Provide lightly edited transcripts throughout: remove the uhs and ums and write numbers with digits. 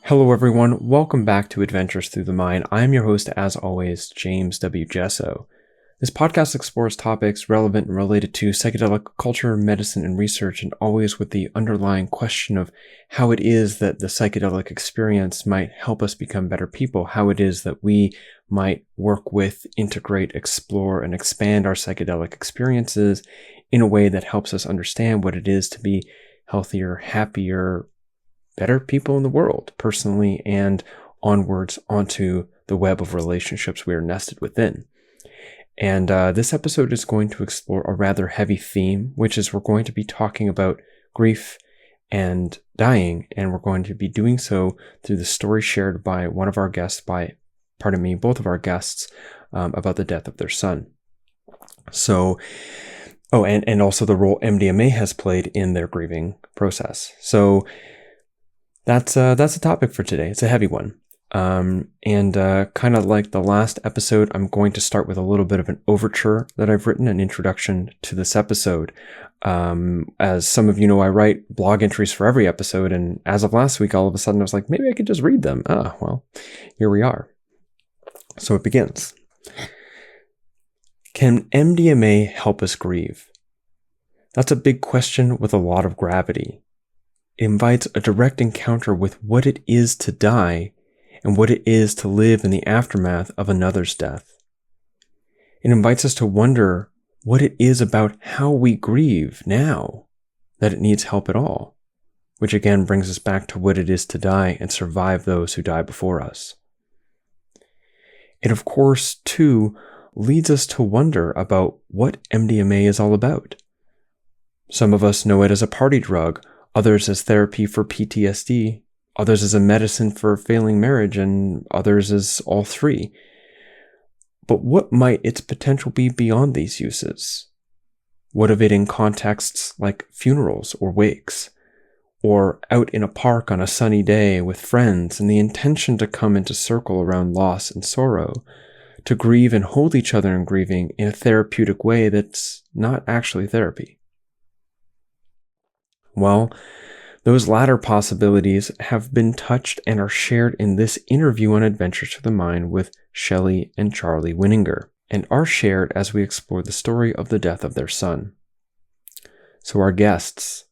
Hello everyone, welcome back to Adventures Through the Mind. I am your host, as always, James W. Gesso. This podcast explores topics relevant and related to psychedelic culture, medicine, and research, and always with the underlying question of how it is that the psychedelic experience might help us become better people, how it is that we might work with, integrate, explore, and expand our psychedelic experiences in a way that helps us understand what it is to be healthier, happier, better people in the world, personally and onwards onto the web of relationships we are nested within. And this episode is going to explore a rather heavy theme, which is we're going to be talking about grief and dying, and we're going to be doing so through the story shared by one of our guests, both of our guests, about the death of their son. So, and also the role MDMA has played in their grieving process. So that's a topic for today. It's a heavy one. And kind of like the last episode, I'm going to start with a little bit of an overture that I've written, an introduction to this episode. As some of you know, I write blog entries for every episode, and as of last week, all of a sudden I was like, maybe I could just read them. Well, here we are. So it begins. Can MDMA help us grieve? That's a big question with a lot of gravity. It invites a direct encounter with what it is to die and what it is to live in the aftermath of another's death. It invites us to wonder what it is about how we grieve now that it needs help at all, which again brings us back to what it is to die and survive those who die before us. It, of course, too, leads us to wonder about what MDMA is all about. Some of us know it as a party drug, others as therapy for PTSD, others as a medicine for failing marriage, and others as all three. But what might its potential be beyond these uses? What of it in contexts like funerals or wakes, or out in a park on a sunny day with friends and the intention to come into circle around loss and sorrow, to grieve and hold each other in grieving in a therapeutic way that's not actually therapy? Well, those latter possibilities have been touched and are shared in this interview on Adventures Through the Mind with Shelley and Charley Wininger, and are shared as we explore the story of the death of their son. So our guests.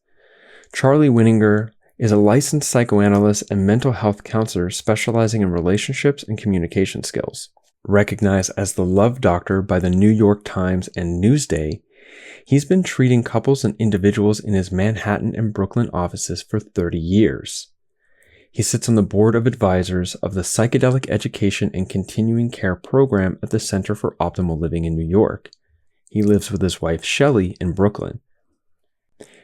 Charley Wininger is a licensed psychoanalyst and mental health counselor specializing in relationships and communication skills. Recognized as the Love Doctor by the New York Times and Newsday, he's been treating couples and individuals in his Manhattan and Brooklyn offices for 30 years. He sits on the board of advisors of the Psychedelic Education and Continuing Care program at the Center for Optimal Living in New York. He lives with his wife Shelley in Brooklyn.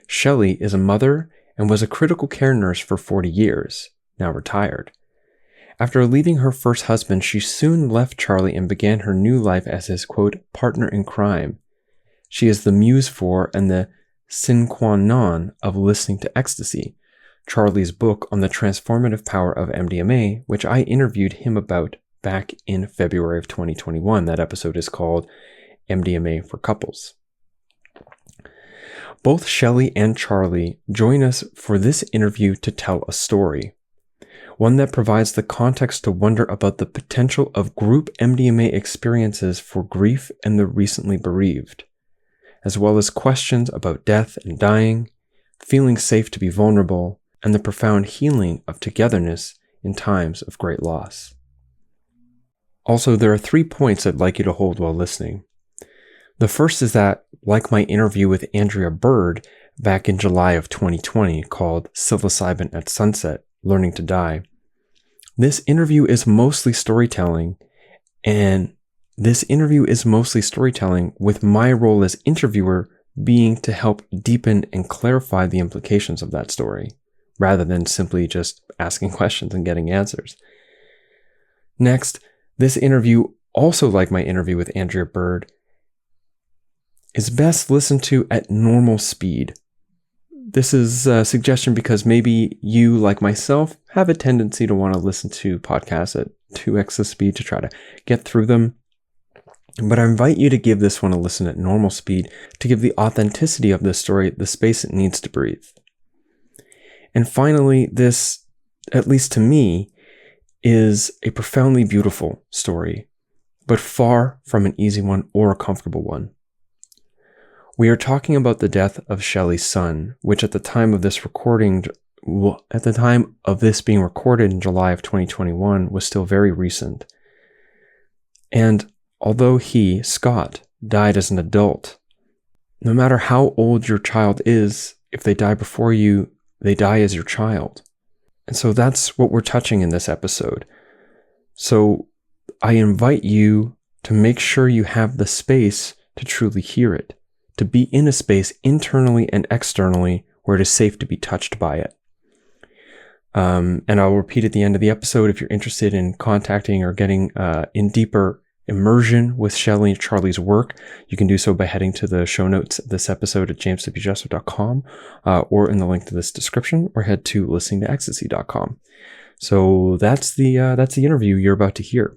Shelley is a mother and was a critical care nurse for 40 years, now retired. After leaving her first husband, she soon left Charley and began her new life as his, quote, partner in crime. She is the muse for and the sine qua non of listening to ecstasy, Charley's book on the transformative power of MDMA, which I interviewed him about back in February of 2021. That episode is called MDMA for Couples. Both Shelley and Charley join us for this interview to tell a story, one that provides the context to wonder about the potential of group MDMA experiences for grief and the recently bereaved, as well as questions about death and dying, feeling safe to be vulnerable, and the profound healing of togetherness in times of great loss. Also, there are 3 points I'd like you to hold while listening. The first is that, like my interview with Andrea Bird back in July of 2020 called Psilocybin at Sunset, Learning to Die, this interview is mostly storytelling, with my role as interviewer being to help deepen and clarify the implications of that story, rather than simply just asking questions and getting answers. Next, this interview, also like my interview with Andrea Bird, is best listened to at normal speed. This is a suggestion because maybe you, like myself, have a tendency to want to listen to podcasts at 2x the speed to try to get through them. But I invite you to give this one a listen at normal speed to give the authenticity of this story the space it needs to breathe. And finally, this at least to me, is a profoundly beautiful story, but far from an easy one or a comfortable one. We are talking about the death of Shelley's son, which at the time of this being recorded in July of 2021 was still very recent. And although he, Scott, died as an adult, no matter how old your child is, if they die before you, they die as your child. And so that's what we're touching in this episode. So I invite you to make sure you have the space to truly hear it, to be in a space internally and externally where it is safe to be touched by it. And I'll repeat at the end of the episode, if you're interested in contacting or getting in deeper immersion with Shelley and Charley's work, you can do so by heading to the show notes of this episode at jameswjesso.com or in the link to this description, or head to listeningtoecstasy.com. So that's the interview you're about to hear.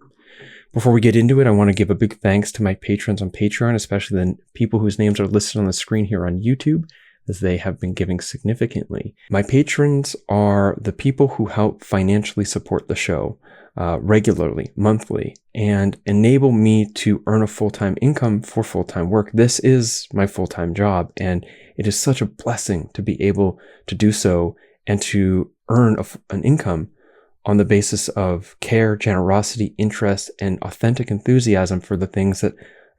Before we get into it, I want to give a big thanks to my patrons on Patreon, especially the people whose names are listed on the screen here on YouTube, as they have been giving significantly. My patrons are the people who help financially support the show regularly, monthly, and enable me to earn a full-time income for full-time work. This is my full-time job, and it is such a blessing to be able to do so and to earn an income on the basis of care, generosity, interest, and authentic enthusiasm for the things that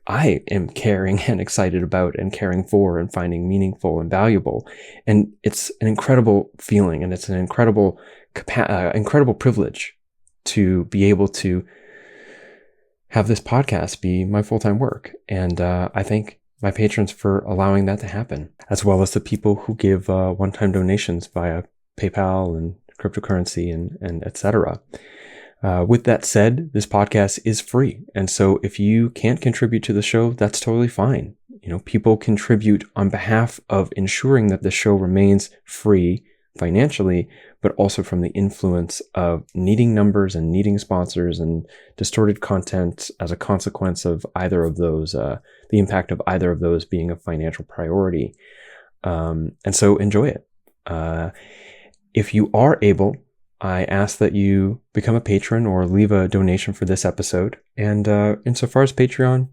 I am caring and excited about and caring for and finding meaningful and valuable. And it's an incredible feeling, and it's an incredible privilege to be able to have this podcast be my full-time work. And I thank my patrons for allowing that to happen, as well as the people who give one-time donations via PayPal and cryptocurrency and etc. With that said, this podcast is free. And so if you can't contribute to the show, that's totally fine. People contribute on behalf of ensuring that the show remains free financially, but also from the influence of needing numbers and needing sponsors and distorted content as a consequence of either of those, the impact of either of those being a financial priority. And so enjoy it. If you are able, I ask that you become a patron or leave a donation for this episode. And insofar as Patreon,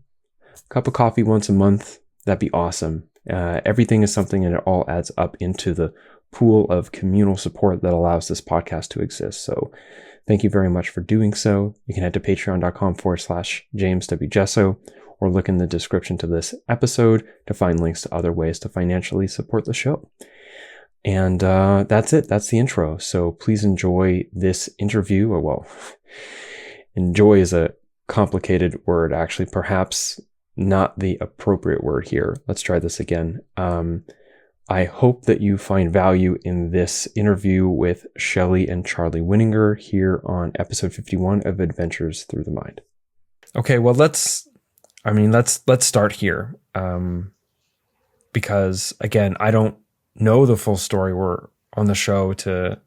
a cup of coffee once a month, that'd be awesome. Everything is something, and it all adds up into the pool of communal support that allows this podcast to exist. So thank you very much for doing so. You can head to patreon.com/JamesWJesso or look in the description to this episode to find links to other ways to financially support the show. And that's it. That's the intro. So please enjoy this interview. Or, well, enjoy is a complicated word, actually, perhaps not the appropriate word here. Let's try this again. I hope that you find value in this interview with Shelley and Charley Wininger here on episode 51 of Adventures Through the Mind. Okay, well, let's start here. Because again, I don't know the full story. We're on the show to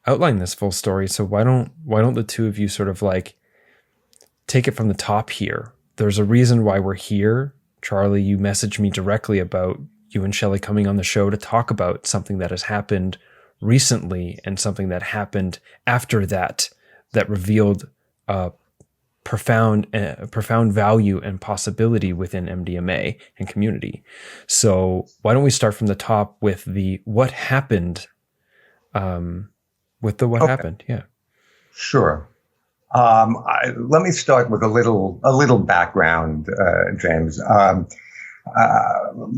outline this full story. So why don't the two of you sort of like take it from the top here? There's a reason why we're here. Charley, you messaged me directly about you and Shelley coming on the show to talk about something that has happened recently and something that happened after that revealed profound value and possibility within MDMA and community. So why don't we start from the top with what happened, happened? Yeah. Sure. Let me start with a little background, James.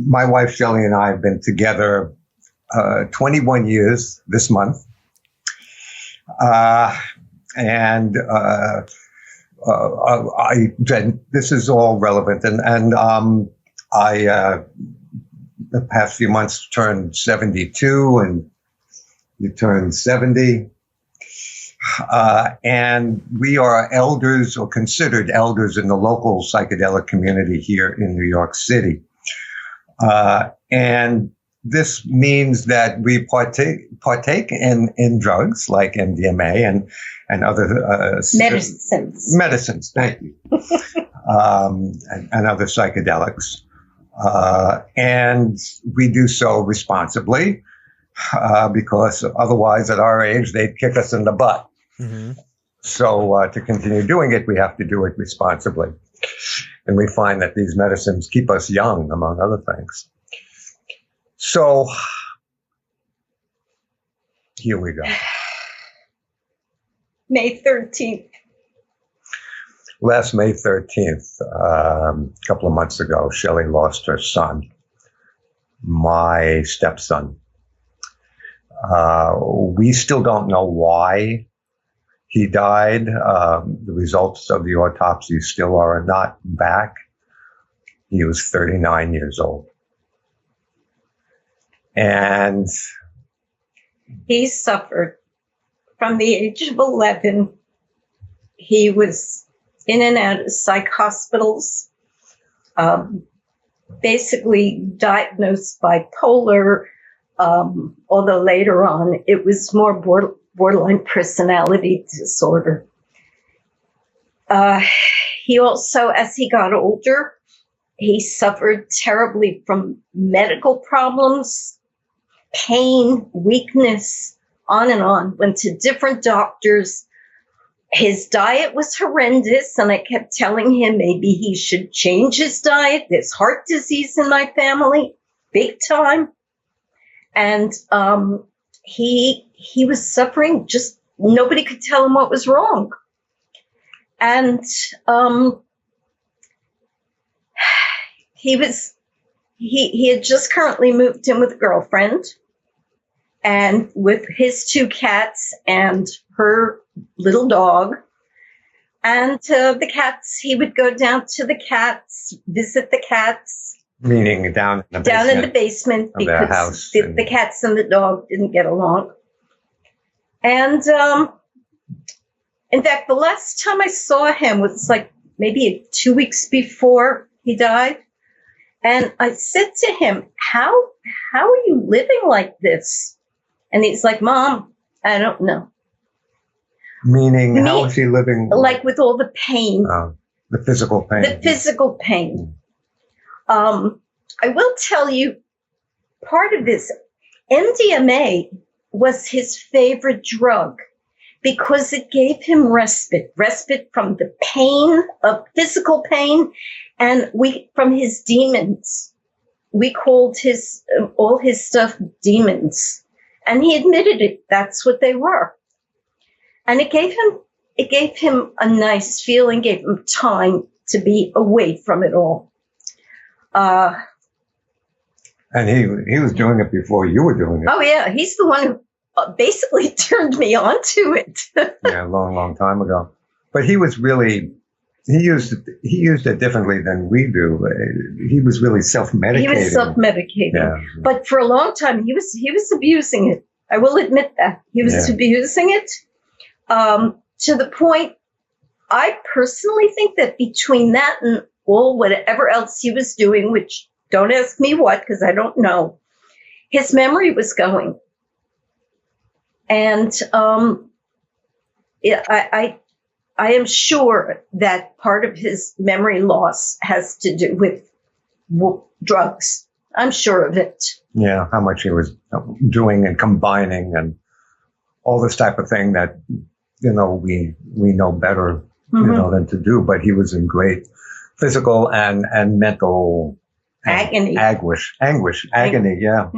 My wife Shelley and I have been together 21 years this month, and this is all relevant, and I the past few months turned 72, and you turned 70. And we are elders, or considered elders, in the local psychedelic community here in New York City. And this means that we partake in drugs like MDMA and other medicines. Thank you, and other psychedelics, and we do so responsibly. because otherwise at our age, they'd kick us in the butt. Mm-hmm. So to continue doing it, we have to do it responsibly. And we find that these medicines keep us young, among other things. So here we go. May 13th. Last May 13th, a couple of months ago, Shelley lost her son, my stepson. We still don't know why he died. The results of the autopsy still are not back. He was 39 years old. And He suffered from the age of 11. He was in and out of psych hospitals, basically diagnosed bipolar, although later on it was more borderline personality disorder. He also, as he got older, he suffered terribly from medical problems, pain, weakness, on and on. Went to different doctors. His diet was horrendous, and I kept telling him maybe he should change his diet. There's heart disease in my family, big time. And he was suffering, just nobody could tell him what was wrong. And he had just currently moved in with a girlfriend, and with his 2 cats and her little dog. And the cats, he would go down to the cats, visit the cats. meaning down in the basement of their because house the cats and the dog didn't get along. And in fact, the last time I saw him was like maybe 2 weeks before he died. And I said to him, how are you living like this? And he's like, Mom, I don't know. Meaning, how is he living? Like with all the pain. The physical pain. The physical pain. I will tell you, part of this, MDMA was his favorite drug because it gave him respite from the pain of physical pain, and from his demons. We called all his stuff demons. And he admitted it. That's what they were. And it gave him a nice feeling, gave him time to be away from it all. And he was doing it before you were doing it. Oh yeah, he's the one who basically turned me on to it. Yeah, a long time ago. But he was really, he used it differently than we do. He was really self-medicating. He was self-medicating. Yeah. But for a long time, he was abusing it. I will admit that. He was abusing it to the point, I personally think that between that and all whatever else he was doing, which don't ask me what, because I don't know, his memory was going. And I am sure that part of his memory loss has to do with drugs. I'm sure of it. Yeah, how much he was doing and combining and all this type of thing that, we know better, than to do. But he was in great physical and mental agony. Agony, yeah.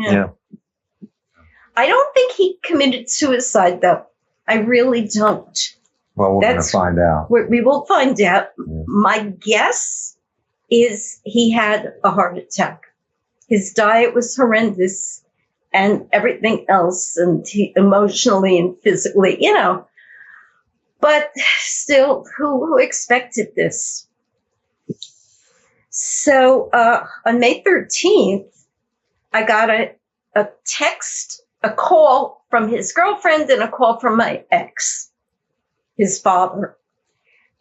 I don't think he committed suicide, though. I really don't. Well, we're going to find out. We will find out. Yeah. My guess is he had a heart attack. His diet was horrendous and everything else, and he emotionally and physically, But still, who expected this? So on May 13th, I got a text, a call from his girlfriend and a call from my ex, his father.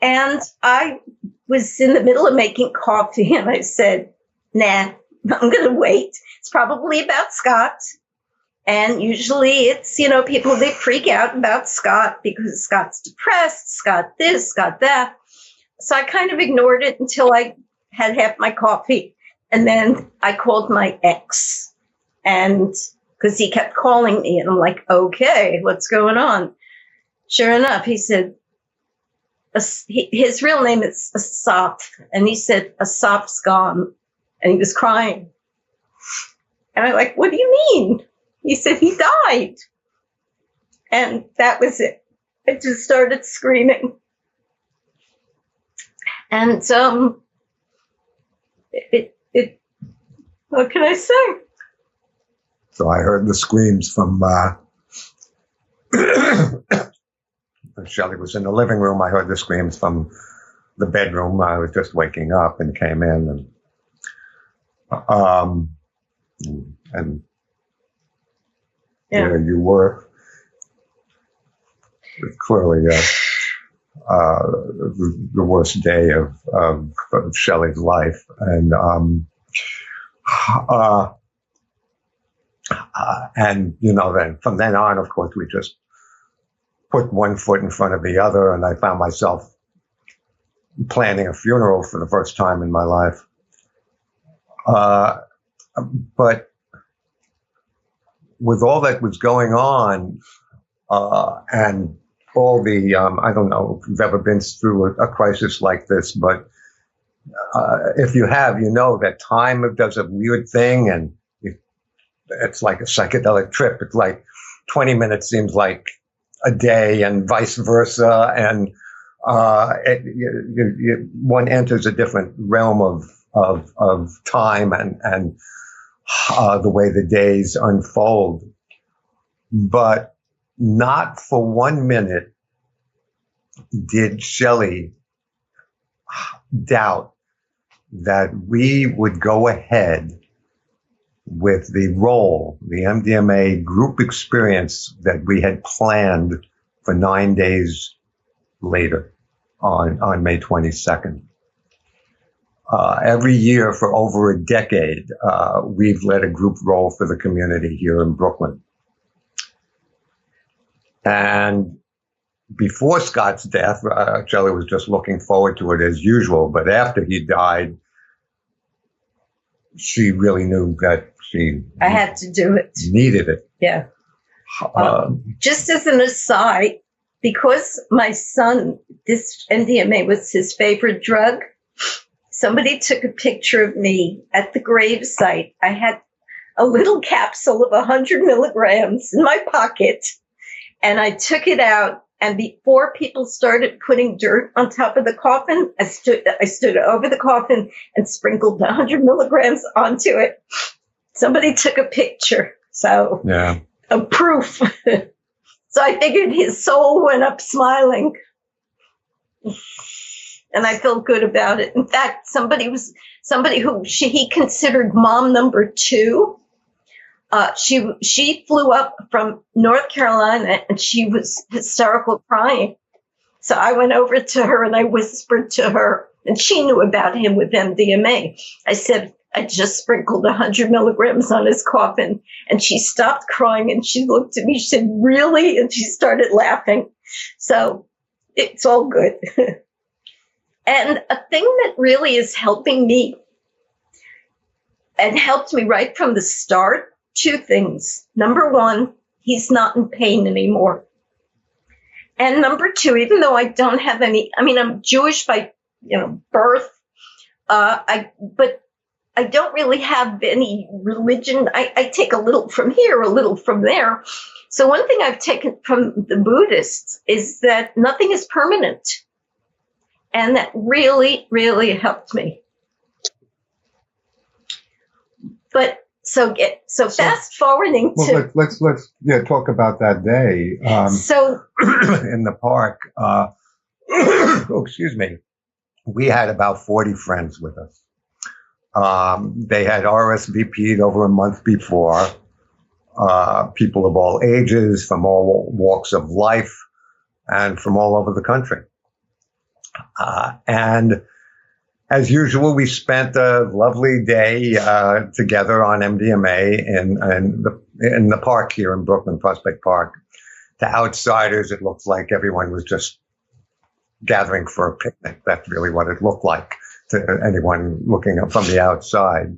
And I was in the middle of making coffee and I said, nah, I'm going to wait. It's probably about Scott. And usually it's, people, they freak out about Scott because Scott's depressed, Scott this, Scott that. So I kind of ignored it until I had half my coffee. And then I called my ex, and because he kept calling me. And I'm like, okay, what's going on? Sure enough, he said, his real name is Asaf. And he said, Asaf's gone. And he was crying. And I'm like, what do you mean? He said, he died. And that was it. I just started screaming. And what can I say? So I heard the screams from Shelley was in the living room. I heard the screams from the bedroom. I was just waking up and came in, and there you were. Clearly, the worst day of Shelley's life, and then from then on, of course, we just put one foot in front of the other, and I found myself planning a funeral for the first time in my life. But with all that was going on, and all the, I don't know if you've ever been through a crisis like this, but if you have, you know that time does a weird thing, and it's like a psychedelic trip. It's like 20 minutes seems like a day, and vice versa. And one enters a different realm of time and the way the days unfold. But not for 1 minute did Shelley doubt that we would go ahead with the role, the MDMA group experience that we had planned for 9 days later on May 22nd. Every year for over a decade, we've led a group role for the community here in Brooklyn. And before Scott's death, Shelley was just looking forward to it as usual. But after he died, she really knew that I had to do it. Needed it. Yeah. Just as an aside, because my son, this MDMA was his favorite drug, somebody took a picture of me at the grave site. I had a little capsule of 100 milligrams in my pocket, and I took it out. And before people started putting dirt on top of the coffin, I stood over the coffin and sprinkled 100 milligrams onto it. Somebody took a picture, so a proof. So I figured his soul went up smiling, and I felt good about it. In fact, somebody who he considered mom number 2. She flew up from North Carolina, and she was hysterical crying. So I went over to her and I whispered to her, and she knew about him with MDMA. I said, I just sprinkled 100 milligrams on his coffin. And she stopped crying and she looked at me. She said, really? And she started laughing. So it's all good. And a thing that really is helping me and helped me right from the start, 2 things. Number 1, he's not in pain anymore. And number 2, even though I don't have any, I'm Jewish by, birth, but I don't really have any religion. I take a little from here, a little from there. So one thing I've taken from the Buddhists is that nothing is permanent. And that really, really helped me. But so fast forwarding to. Well, let's talk about that day. In the park, excuse me, we had about 40 friends with us. They had RSVP'd over a month before. People of all ages, from all walks of life, and from all over the country. And as usual, we spent a lovely day together on MDMA in the park here in Brooklyn, Prospect Park. To outsiders, it looked like everyone was just gathering for a picnic. That's really what it looked like to anyone looking up from the outside.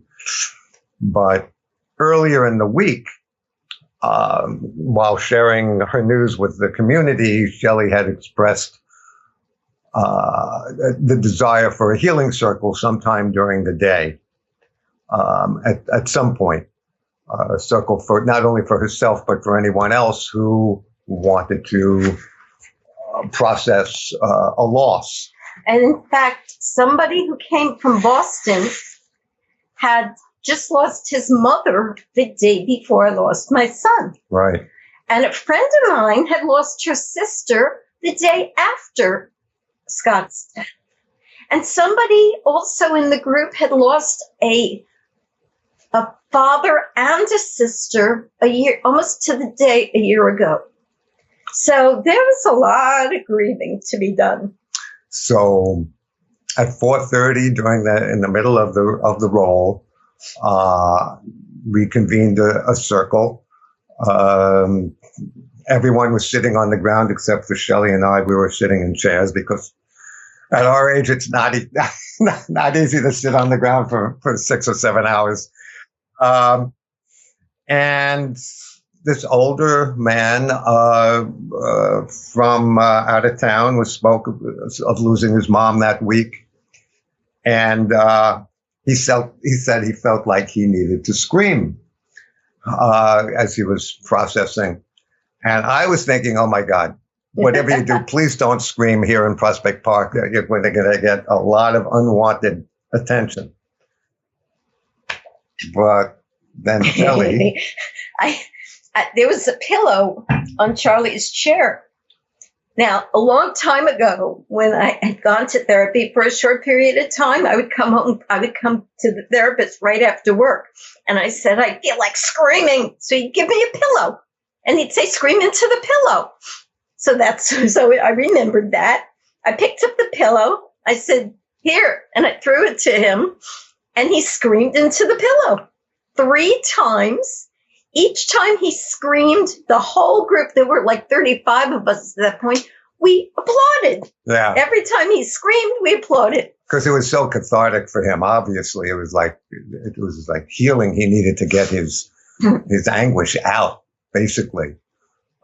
But earlier in the week, while sharing her news with the community, Shelley had expressed the desire for a healing circle sometime during the day. At some point, a circle for not only for herself but for anyone else who wanted to process a loss. And in fact, somebody who came from Boston had just lost his mother the day before I lost my son. Right. And a friend of mine had lost her sister the day after Scott's death. And somebody also in the group had lost a father and a sister almost to the day a year ago. So there was a lot of grieving to be done. So at 4:30 in the middle of the roll, we convened a circle. Everyone was sitting on the ground except for Shelley and I. We were sitting in chairs because at our age, it's not easy to sit on the ground for 6 or 7 hours. And this older man from out of town spoke of losing his mom that week, and he said he felt like he needed to scream as he was processing. And I was thinking, oh my God, whatever you do, please don't scream here in Prospect Park. You're going to get a lot of unwanted attention. But then Shelley, there was a pillow on Charley's chair. Now, a long time ago, when I had gone to therapy for a short period of time, I would come home. I would come to the therapist right after work, and I said I feel like screaming. So he'd give me a pillow, and he'd say, "Scream into the pillow." So I remembered that. I picked up the pillow. I said, "Here," and I threw it to him, and he screamed into the pillow 3 times. Each time he screamed, the whole group, there were like 35 of us at that point, we applauded. Yeah. Every time he screamed, we applauded. Because it was so cathartic for him. Obviously, it was like healing. He needed to get his anguish out, basically.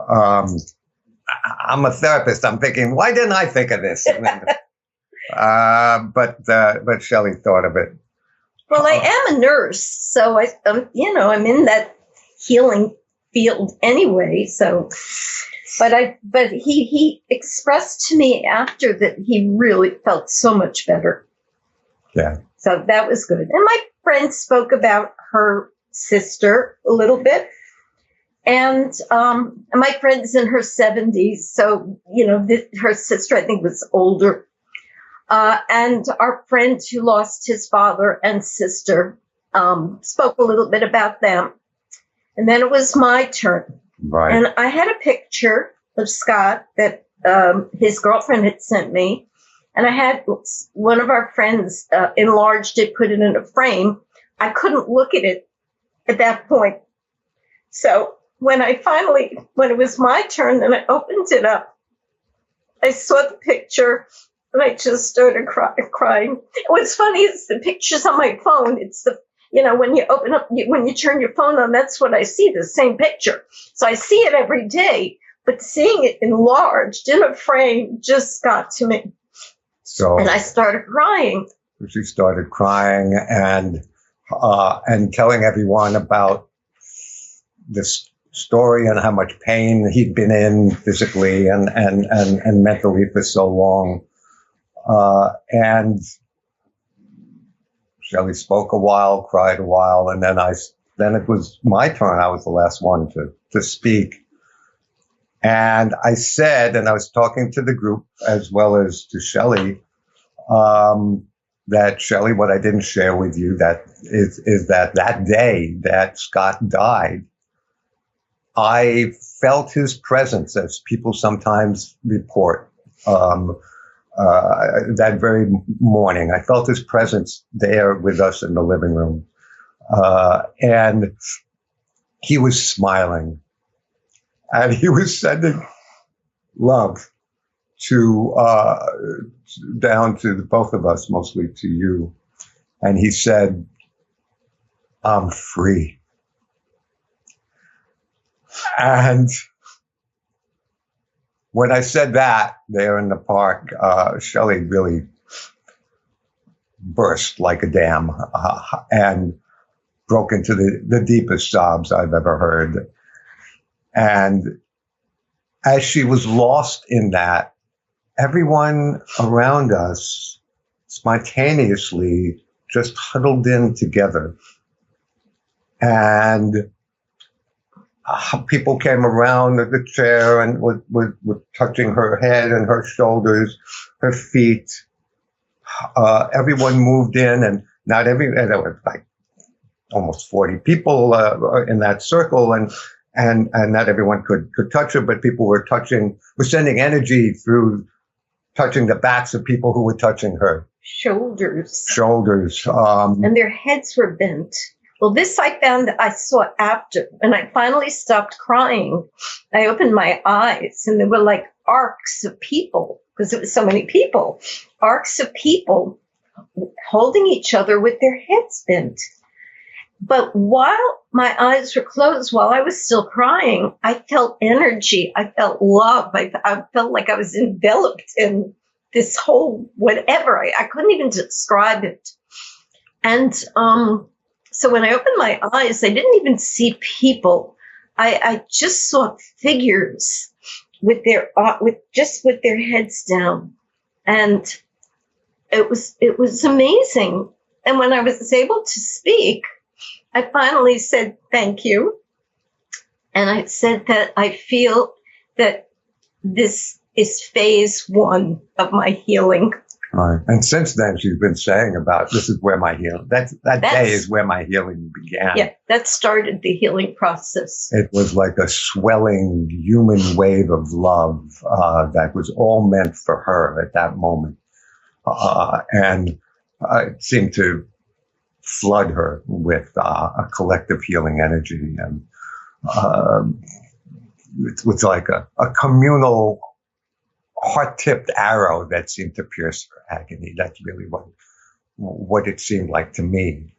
I'm a therapist. I'm thinking, why didn't I think of this? But Shelley thought of it. Well, I am a nurse, so I'm in that healing field anyway. So, but he expressed to me after that he really felt so much better. Yeah. So that was good. And my friend spoke about her sister a little bit. And my friend's in her 70s. So, her sister, I think, was older. And our friend who lost his father and sister spoke a little bit about them. And then it was my turn. Right. And I had a picture of Scott that his girlfriend had sent me. And I had one of our friends enlarged it, put it in a frame. I couldn't look at it at that point. So when it was my turn and I opened it up, I saw the picture and I just started crying. What's funny is the pictures on my phone. It's when you open up, when you turn your phone on, that's what I see, the same picture. So I see it every day, but seeing it enlarged in a frame just got to me. And I started crying. She started crying and telling everyone about this story and how much pain he'd been in physically and mentally for so long. And Shelley spoke a while, cried a while, and then it was my turn. I was the last one to speak. And I said, and I was talking to the group as well as to Shelley, that Shelley, what I didn't share with you is that day that Scott died, I felt his presence, as people sometimes report. That very morning, I felt his presence there with us in the living room. And he was smiling. And he was sending love down to both of us, mostly to you. And he said, "I'm free." And when I said that there in the park, Shelley really burst like a dam and broke into the deepest sobs I've ever heard. And as she was lost in that, everyone around us spontaneously just huddled in together. And people came around the chair and were touching her head and her shoulders, her feet. Everyone moved in, and there were like almost 40 people in that circle, and not everyone could touch her, but people were sending energy through touching the backs of people who were touching her shoulders, and their heads were bent. Well, this I found that I saw after, and I finally stopped crying. I opened my eyes, and there were like arcs of people, because it was so many people, arcs of people holding each other with their heads bent. But while my eyes were closed, while I was still crying, I felt energy. I felt love. I felt like I was enveloped in this whole whatever. I couldn't even describe it. And so when I opened my eyes, I didn't even see people. I just saw figures with their heads down, and it was amazing. And when I was able to speak, I finally said thank you, and I said that I feel that this is phase 1 of my healing. Right. And since then, she's been saying about this is where my healing, that day is where my healing began. Yeah, that started the healing process. It was like a swelling human wave of love that was all meant for her at that moment. And it seemed to flood her with a collective healing energy. And it was like a communal heart-tipped arrow that seemed to pierce her agony. That's really what it seemed like to me.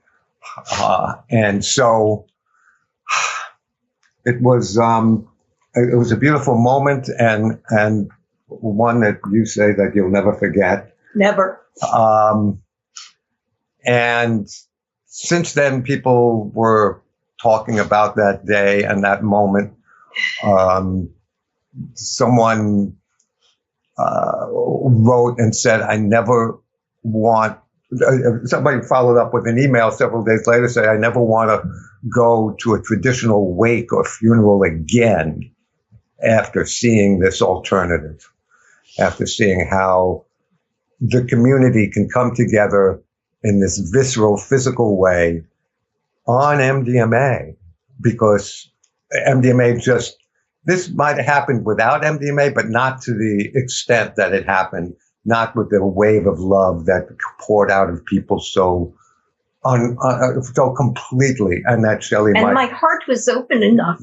And so it was a beautiful moment, and one that you say that you'll never forget. Never. And since then, people were talking about that day and that moment. Someone wrote and said, I never want, somebody followed up with an email several days later saying, I never want to go to a traditional wake or funeral again after seeing this alternative, after seeing how the community can come together in this visceral, physical way on MDMA, because MDMA this might have happened without MDMA, but not to the extent that it happened, not with the wave of love that poured out of people so completely. And that Shelley and my heart was open enough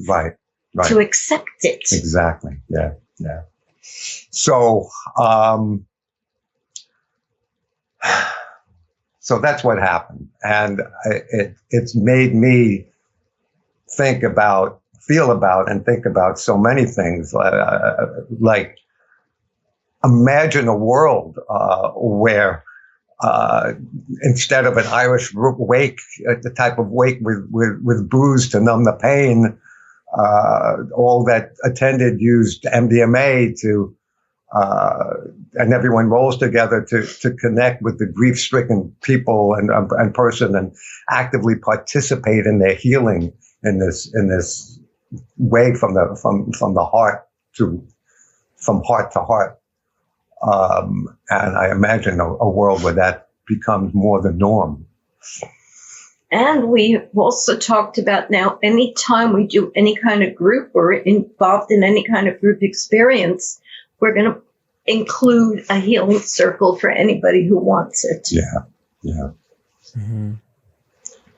to accept it. Exactly. Yeah. So, so that's what happened. And it's made me think about so many things. Like, imagine a world where instead of an Irish wake, the type of wake with booze to numb the pain, all that attended used MDMA and everyone rolls together to connect with the grief-stricken people and person and actively participate in their healing in this way from the heart from heart to heart. And I imagine a world where that becomes more the norm. And we also talked about now, anytime we do any kind of group or involved in any kind of group experience, we're going to include a healing circle for anybody who wants it. Yeah. Mm-hmm.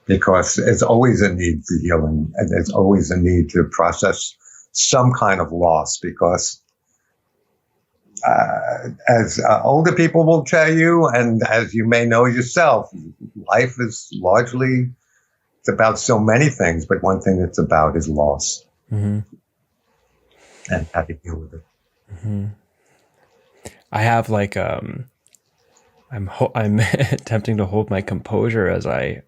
Because there's always a need for healing, and there's always a need to process some kind of loss, because as older people will tell you, and as you may know yourself, life is largely, it's about so many things, but one thing it's about is loss. Mm-hmm. and how to deal with it. Mm-hmm. I have like I'm attempting to hold my composure as I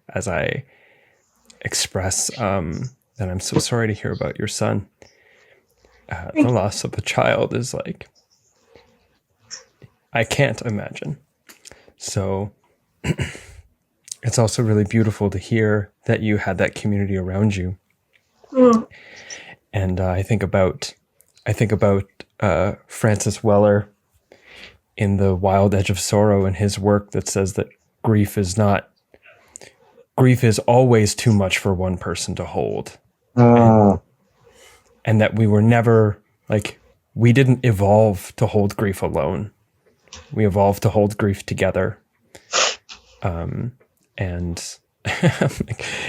express that I'm so sorry to hear about your son. The loss of a child is like, I can't imagine. So it's also really beautiful to hear that you had that community around you. Mm. And I think about Francis Weller in The Wild Edge of Sorrow and his work that says that grief is always too much for one person to hold. And that we were never, like, we didn't evolve to hold grief alone. We evolved to hold grief together. And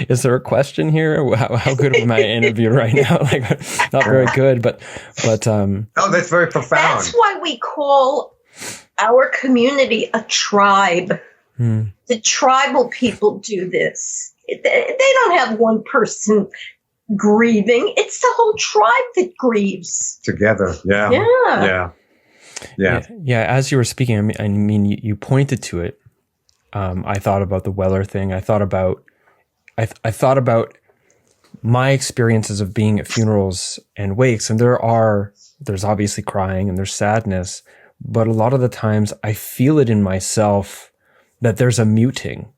is there a question here? How good am I interviewed right now? Like, not very good, but oh, that's very profound. That's why we call our community a tribe. The tribal people do this. They don't have one person grieving. It's the whole tribe that grieves together. Yeah. As you were speaking, I mean, you pointed to it. I thought about the Weller thing. I thought about my experiences of being at funerals and wakes, and there's obviously crying and there's sadness, but a lot of the times I feel it in myself that there's a muting.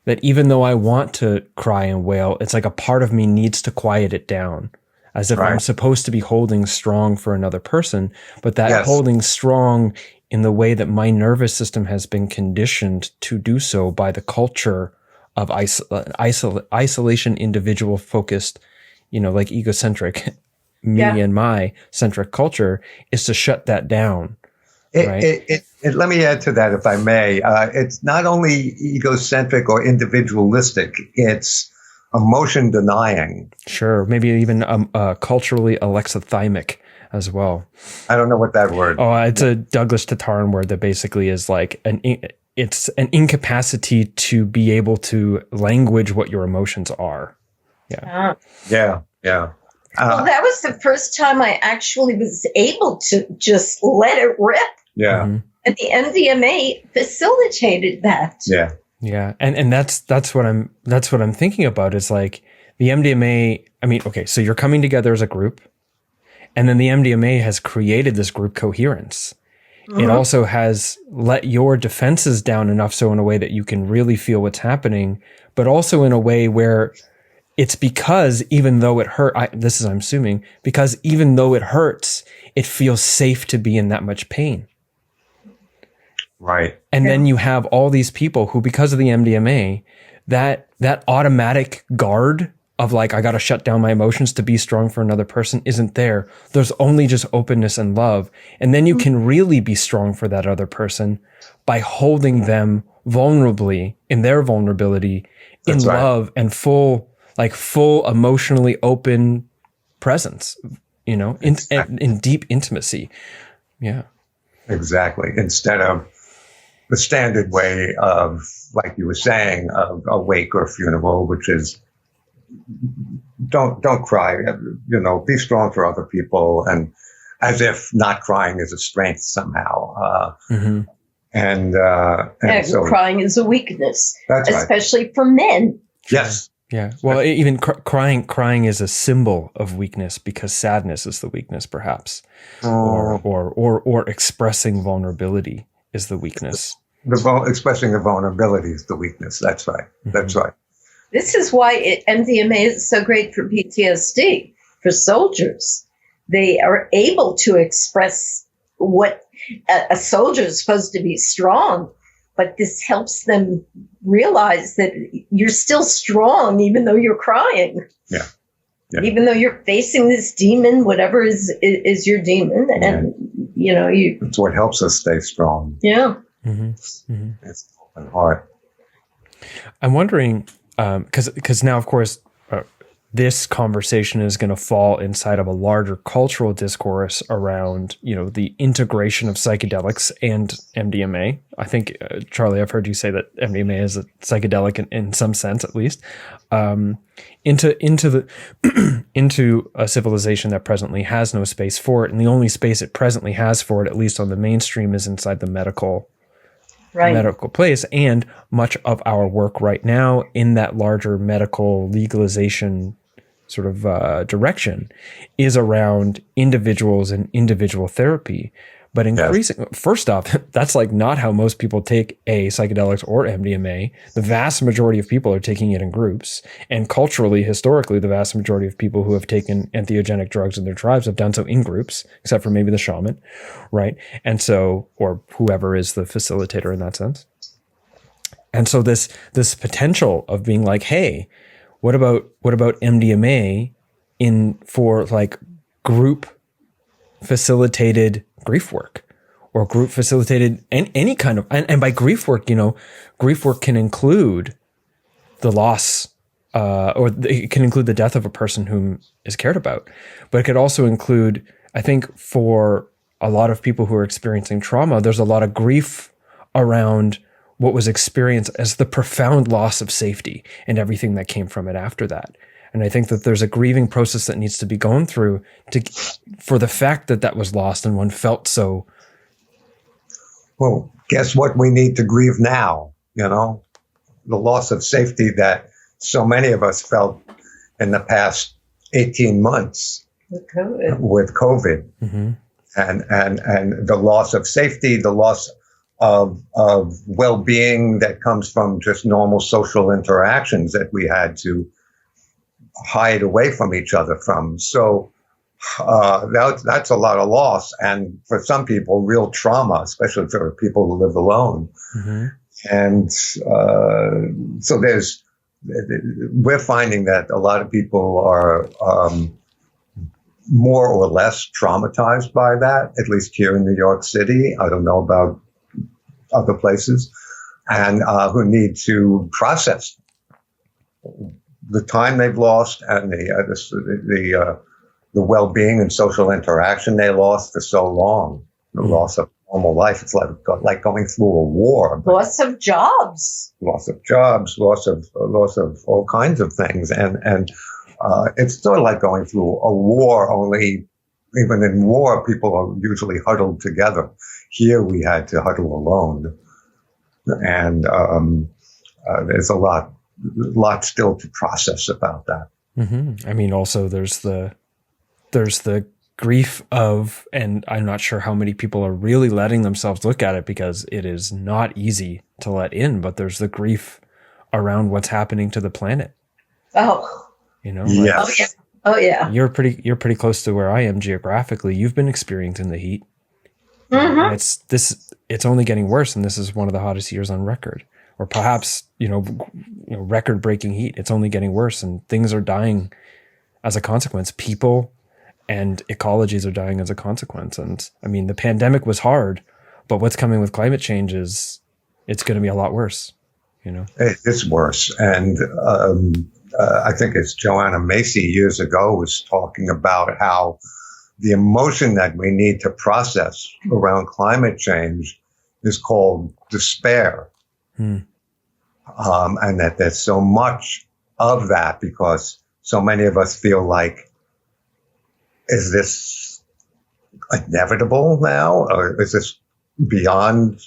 That even though I want to cry and wail, it's like a part of me needs to quiet it down, as if I'm supposed to be holding strong for another person, but that holding strong in the way that my nervous system has been conditioned to do so by the culture of isolation, individual focused, like egocentric, me and my centric culture, is to shut that down. Let me add to that, if I may. It's not only egocentric or individualistic, it's emotion denying. Sure. Maybe even culturally alexithymic as well. I don't know what that word. Oh, it's a Douglas Tataran word that basically is like it's an incapacity to be able to language what your emotions are. Yeah. Well, that was the first time I actually was able to just let it rip. Yeah. Mm-hmm. And the MDMA facilitated that. Yeah. Yeah. And that's what I'm thinking about, is like the MDMA. I mean, okay, so you're coming together as a group, and then the MDMA has created this group coherence. Mm-hmm. It also has let your defenses down enough so in a way that you can really feel what's happening, but also in a way where it's because even though it hurt, I'm assuming, because even though it hurts, it feels safe to be in that much pain. Right. And then you have all these people who, because of the MDMA, that automatic guard of like, I got to shut down my emotions to be strong for another person isn't there. There's only just openness and love. And then you can really be strong for that other person by holding them vulnerably in their vulnerability, in love and full emotionally open presence, in deep intimacy. Yeah. Exactly. Instead of the standard way of, like you were saying, of a wake or funeral, which is don't cry, be strong for other people, and as if not crying is a strength somehow. And so crying is a weakness, especially right. for men. Yes. Yeah. Well, even crying is a symbol of weakness, because sadness is the weakness, perhaps, or expressing vulnerability is the weakness. Expressing the vulnerability is the weakness. That's right. Mm-hmm. That's right. This is why MDMA is so great for PTSD, for soldiers. They are able to express what a soldier is supposed to be strong, but this helps them realize that you're still strong even though you're crying. Yeah. Even though you're facing this demon, whatever is your demon, and it's what helps us stay strong. Yeah. It's open heart. I'm wondering, because now, of course, this conversation is going to fall inside of a larger cultural discourse around, the integration of psychedelics and MDMA. I think, Charley, I've heard you say that MDMA is a psychedelic in some sense, at least, into a civilization that presently has no space for it. And the only space it presently has for it, at least on the mainstream, is inside the medical place. And much of our work right now in that larger medical legalization sort of direction is around individuals and individual therapy. But increasing, first off, that's like not how most people take psychedelics or MDMA. The vast majority of people are taking it in groups. And culturally, historically, the vast majority of people who have taken entheogenic drugs in their tribes have done so in groups, except for maybe the shaman, right? And so, or whoever is the facilitator in that sense. And so this potential of being like, hey, what about MDMA for like group facilitated grief work or group facilitated any kind of, and by grief work, grief work can include the loss, it can include the death of a person whom is cared about, but it could also include, I think for a lot of people who are experiencing trauma, there's a lot of grief around what was experienced as the profound loss of safety and everything that came from it after that. And I think that there's a grieving process that needs to be gone through for the fact that was lost and one felt so. Well, guess what we need to grieve now? The loss of safety that so many of us felt in the past 18 months with COVID. Mm-hmm. And the loss of safety, the loss of well-being that comes from just normal social interactions that we had to hide away from each other from. So that's a lot of loss, and for some people, real trauma, especially for people who live alone. Mm-hmm. And so we're finding that a lot of people are more or less traumatized by that, at least here in New York City. I don't know about other places, and who need to process the time they've lost and the well-being and social interaction they lost for so long. The loss of normal life. It's like going through a war. Loss of jobs, loss of all kinds of things, and it's sort of like going through a war. Only even in war, people are usually huddled together. Here we had to huddle alone, and there's a lot still to process about that. Mm-hmm. I mean, also there's the grief of, and I'm not sure how many people are really letting themselves look at it because it is not easy to let in, but there's the grief around what's happening to the planet. Oh, yes. Oh yeah. You're pretty close to where I am geographically. You've been experiencing the heat. Mm-hmm. It's only getting worse, and this is one of the hottest years on record, or perhaps record-breaking heat. It's only getting worse, and things are dying as a consequence. People and ecologies are dying as a consequence. And I mean, the pandemic was hard, but what's coming with climate change it's going to be a lot worse. It's worse, and I think it's Joanna Macy years ago was talking about how the emotion that we need to process around climate change is called despair. And that there's so much of that because so many of us feel like, is this inevitable now? Or is this beyond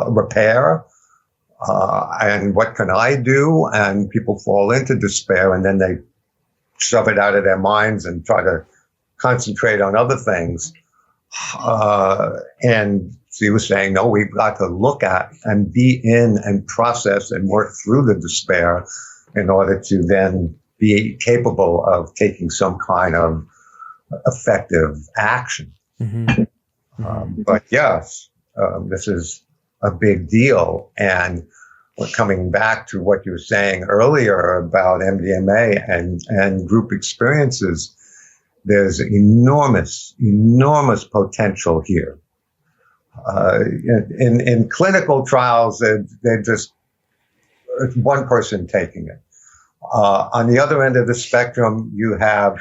repair? And what can I do? And people fall into despair, and then they shove it out of their minds and try to concentrate on other things. And she was saying, no, we've got to look at and be in and process and work through the despair in order to then be capable of taking some kind of effective action. Mm-hmm. But yes, this is a big deal. And we're coming back to what you were saying earlier about MDMA and group experiences. There's enormous potential here. In clinical trials, they're just one person taking it. On the other end of the spectrum, you have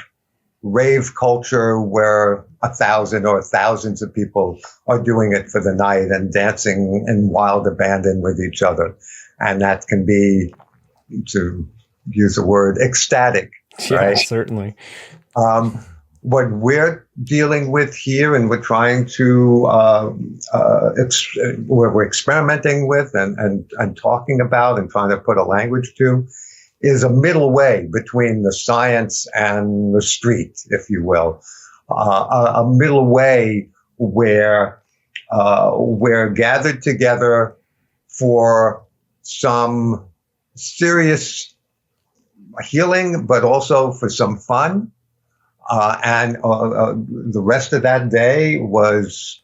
rave culture where 1,000 or thousands of people are doing it for the night and dancing in wild abandon with each other. And that can be, to use the word, ecstatic. Yeah, right? Certainly. What we're dealing with here, and we're trying to, we're experimenting with and talking about and trying to put a language to, is a middle way between the science and the street, if you will. A middle way where we're gathered together for some serious healing, but also for some fun. And the rest of that day was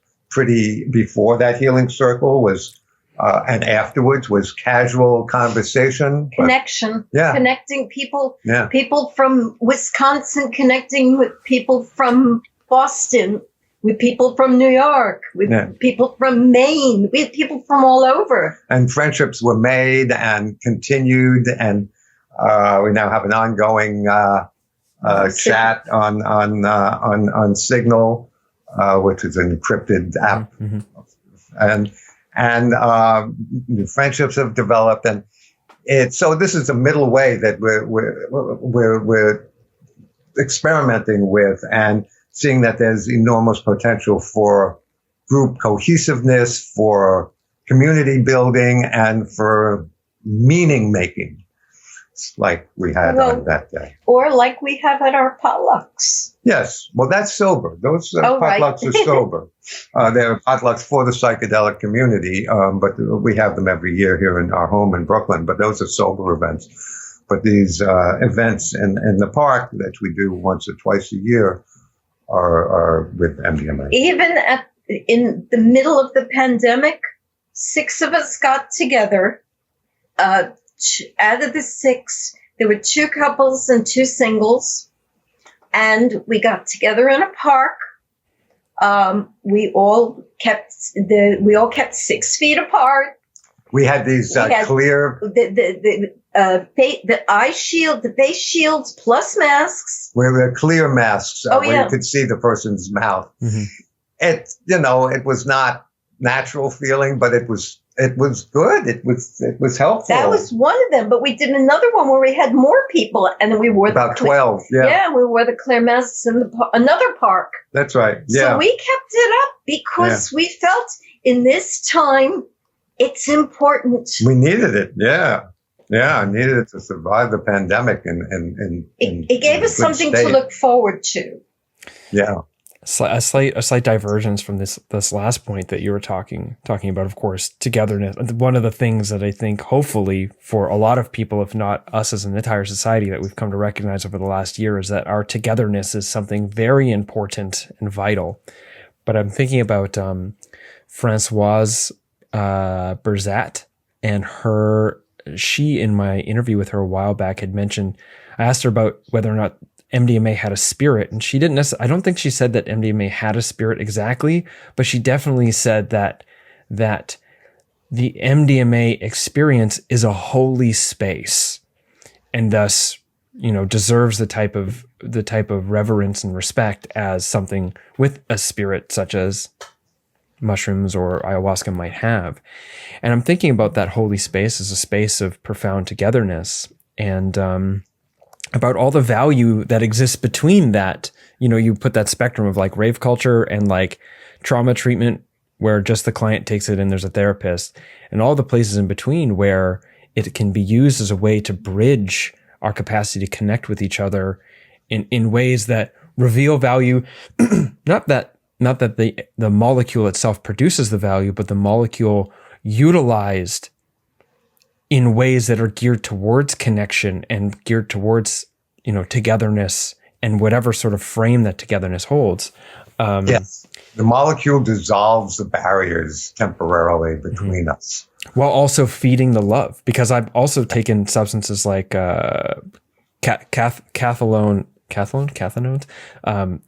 before that healing circle was, and afterwards was casual conversation. Connection. Yeah. Connecting people. Yeah. People from Wisconsin connecting with people from Boston, with people from New York, with people from Maine, with people from all over. And friendships were made and continued, and we now have an ongoing chat on Signal, which is an encrypted app, and new friendships have developed, and so this is a middle way that we're experimenting with and seeing that there's enormous potential for group cohesiveness, for community building, and for meaning making, like we had on that day. Or like we have at our potlucks. Yes. Well, that's sober. Those potlucks are sober. They're potlucks for the psychedelic community, but we have them every year here in our home in Brooklyn, but those are sober events. But these events in the park that we do once or twice a year are with MDMA. Even in the middle of the pandemic, 6 of us got together. Out of the 6, there were 2 couples and 2 singles, and we got together in a park. We all kept 6 feet apart. We had these clear the eye shield, the face shields plus masks. Where clear masks where you could see the person's mouth. Mm-hmm. It was not natural feeling, but it was good. It was helpful. That was one of them, but we did another one where we had more people, and then we wore about 12. Yeah, we wore the clear masks in another park. That's right. Yeah. So we kept it up because we felt in this time it's important. We needed it. Yeah. Yeah, I needed it to survive the pandemic, and it gave us something to look forward to. Yeah. A slight divergence from this last point that you were talking about, of course, togetherness. One of the things that I think, hopefully, for a lot of people, if not us as an entire society, that we've come to recognize over the last year is that our togetherness is something very important and vital. But I'm thinking about Françoise Berzat and she, in my interview with her a while back, had mentioned, I asked her about whether or not MDMA had a spirit, and she didn't necessarily, I don't think she said that MDMA had a spirit exactly, but she definitely said that the MDMA experience is a holy space, and thus, deserves the type of reverence and respect as something with a spirit such as mushrooms or ayahuasca might have. And I'm thinking about that holy space as a space of profound togetherness, and about all the value that exists between that. You put that spectrum of like rave culture and like trauma treatment where just the client takes it and there's a therapist, and all the places in between where it can be used as a way to bridge our capacity to connect with each other in ways that reveal value. Not that the molecule itself produces the value, but the molecule utilized in ways that are geared towards connection and geared towards, togetherness and whatever sort of frame that togetherness holds. Yes. The molecule dissolves the barriers temporarily between us. While also feeding the love, because I've also taken substances like cathinones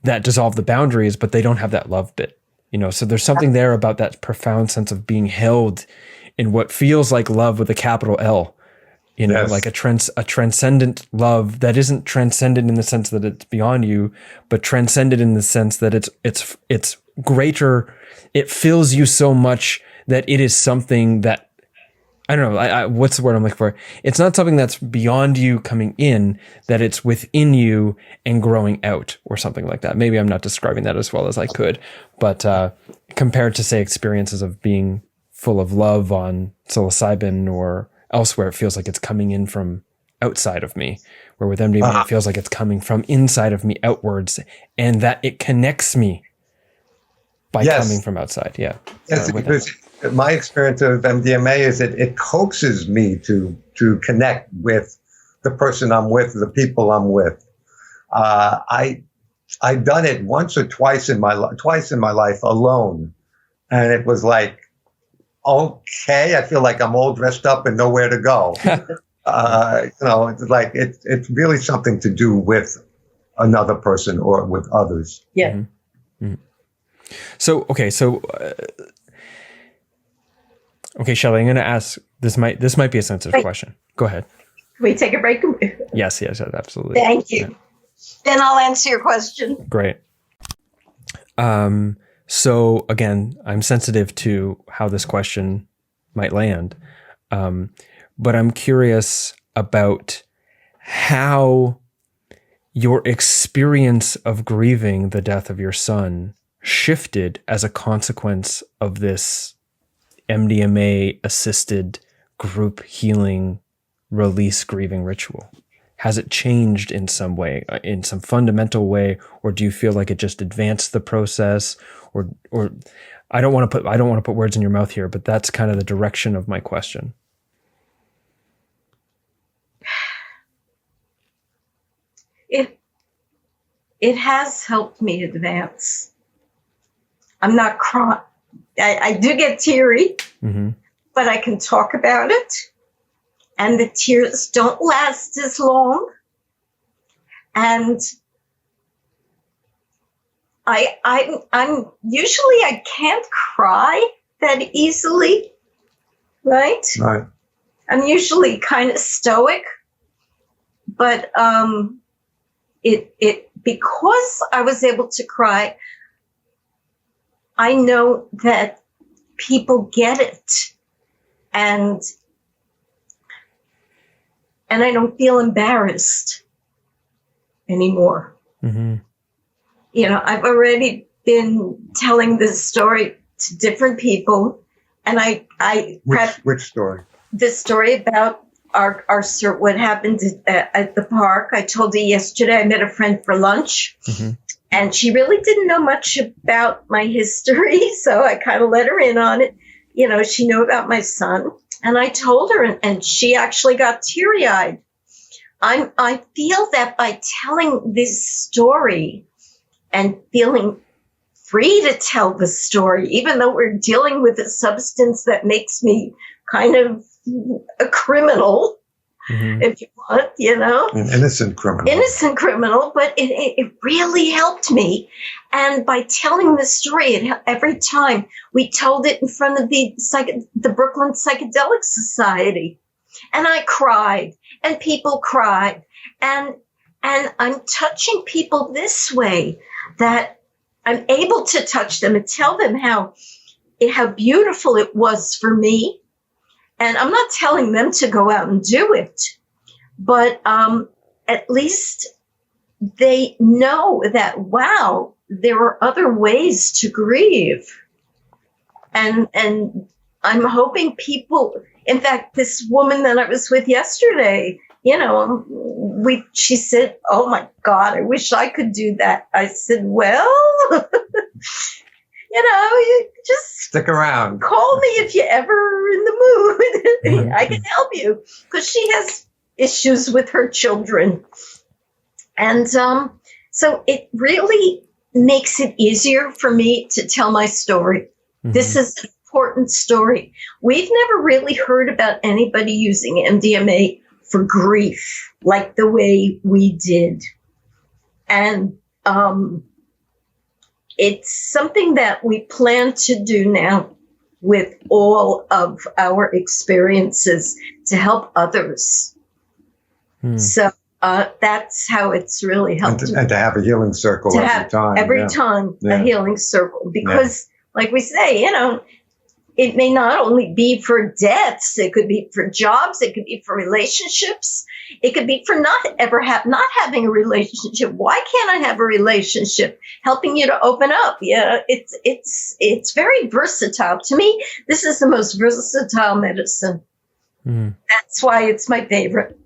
that dissolve the boundaries, but they don't have that love bit. So there's something there about that profound sense of being held in what feels like love with a capital L, you know, Yes. like a transcendent love that isn't transcendent in the sense that it's beyond you, but transcendent in the sense that it's greater. It fills you so much that it is something that, I don't know, what's the word I'm looking for? It's not something that's beyond you coming in, that it's within you and growing out or something like that. Maybe I'm not describing that as well as I could, but compared to, say, experiences of being full of love on psilocybin or elsewhere, it feels like it's coming in from outside of me, where with MDMA, it feels like it's coming from inside of me outwards, and that it connects me by coming from outside. Yeah. Yes, because my experience of MDMA is that it coaxes me to connect with the person I'm with, the people I'm with. I've done it once or twice in my life alone, and it was like, okay, I feel like I'm all dressed up and nowhere to go. It's like it's really something to do with another person or with others. Yeah. Mm-hmm. Mm-hmm. So Shelley, I'm going to ask, this might be a sensitive question. Go ahead. Can we take a break? Yes, absolutely. Thank you. Yeah. Then I'll answer your question. Great. So again, I'm sensitive to how this question might land. But I'm curious about how your experience of grieving the death of your son shifted as a consequence of this MDMA assisted group healing release grieving ritual. Has it changed in some way, in some fundamental way, or do you feel like it just advanced the process? Or I don't want to put words in your mouth here, but that's kind of the direction of my question. It has helped me advance. I'm not crying. I do get teary, mm-hmm. but I can talk about it, and the tears don't last as long. And I'm usually, I can't cry that easily, right? Right. I'm usually kind of stoic, but it because I was able to cry, I know that people get it, and I don't feel embarrassed anymore. Mm-hmm. You know, I've already been telling this story to different people, and which story? The story about our what happened at the park. I told you yesterday I met a friend for lunch, mm-hmm. and she really didn't know much about my history, so I kind of let her in on it. You know, she knew about my son, and I told her, and she actually got teary-eyed. I feel that by telling this story and feeling free to tell the story, even though we're dealing with a substance that makes me kind of a criminal, mm-hmm. if you want, you know. An innocent criminal. Innocent criminal, but it really helped me. And by telling the story, every time we told it in front of the Brooklyn Psychedelic Society, and I cried, and people cried, and I'm touching people this way, that I'm able to touch them and tell them how beautiful it was for me. And I'm not telling them to go out and do it, but at least they know that, wow, there are other ways to grieve. And I'm hoping people, in fact, this woman that I was with yesterday, you know, she said, "Oh my God, I wish I could do that." I said, "Well, you know, you just stick around. Call me if you're ever in the mood. I can help you," because she has issues with her children. And so it really makes it easier for me to tell my story. Mm-hmm. This is an important story. We've never really heard about anybody using MDMA for grief like the way we did. And it's something that we plan to do now with all of our experiences to help others. So that's how it's really helped. And to have a healing circle every time. A healing circle. Because, like we say, you know, it may not only be for deaths, it could be for jobs, it could be for relationships, it could be for not having a relationship. Why can't I have a relationship? Helping you to open up. Yeah, it's very versatile. To me, this is the most versatile medicine. That's why it's my favorite.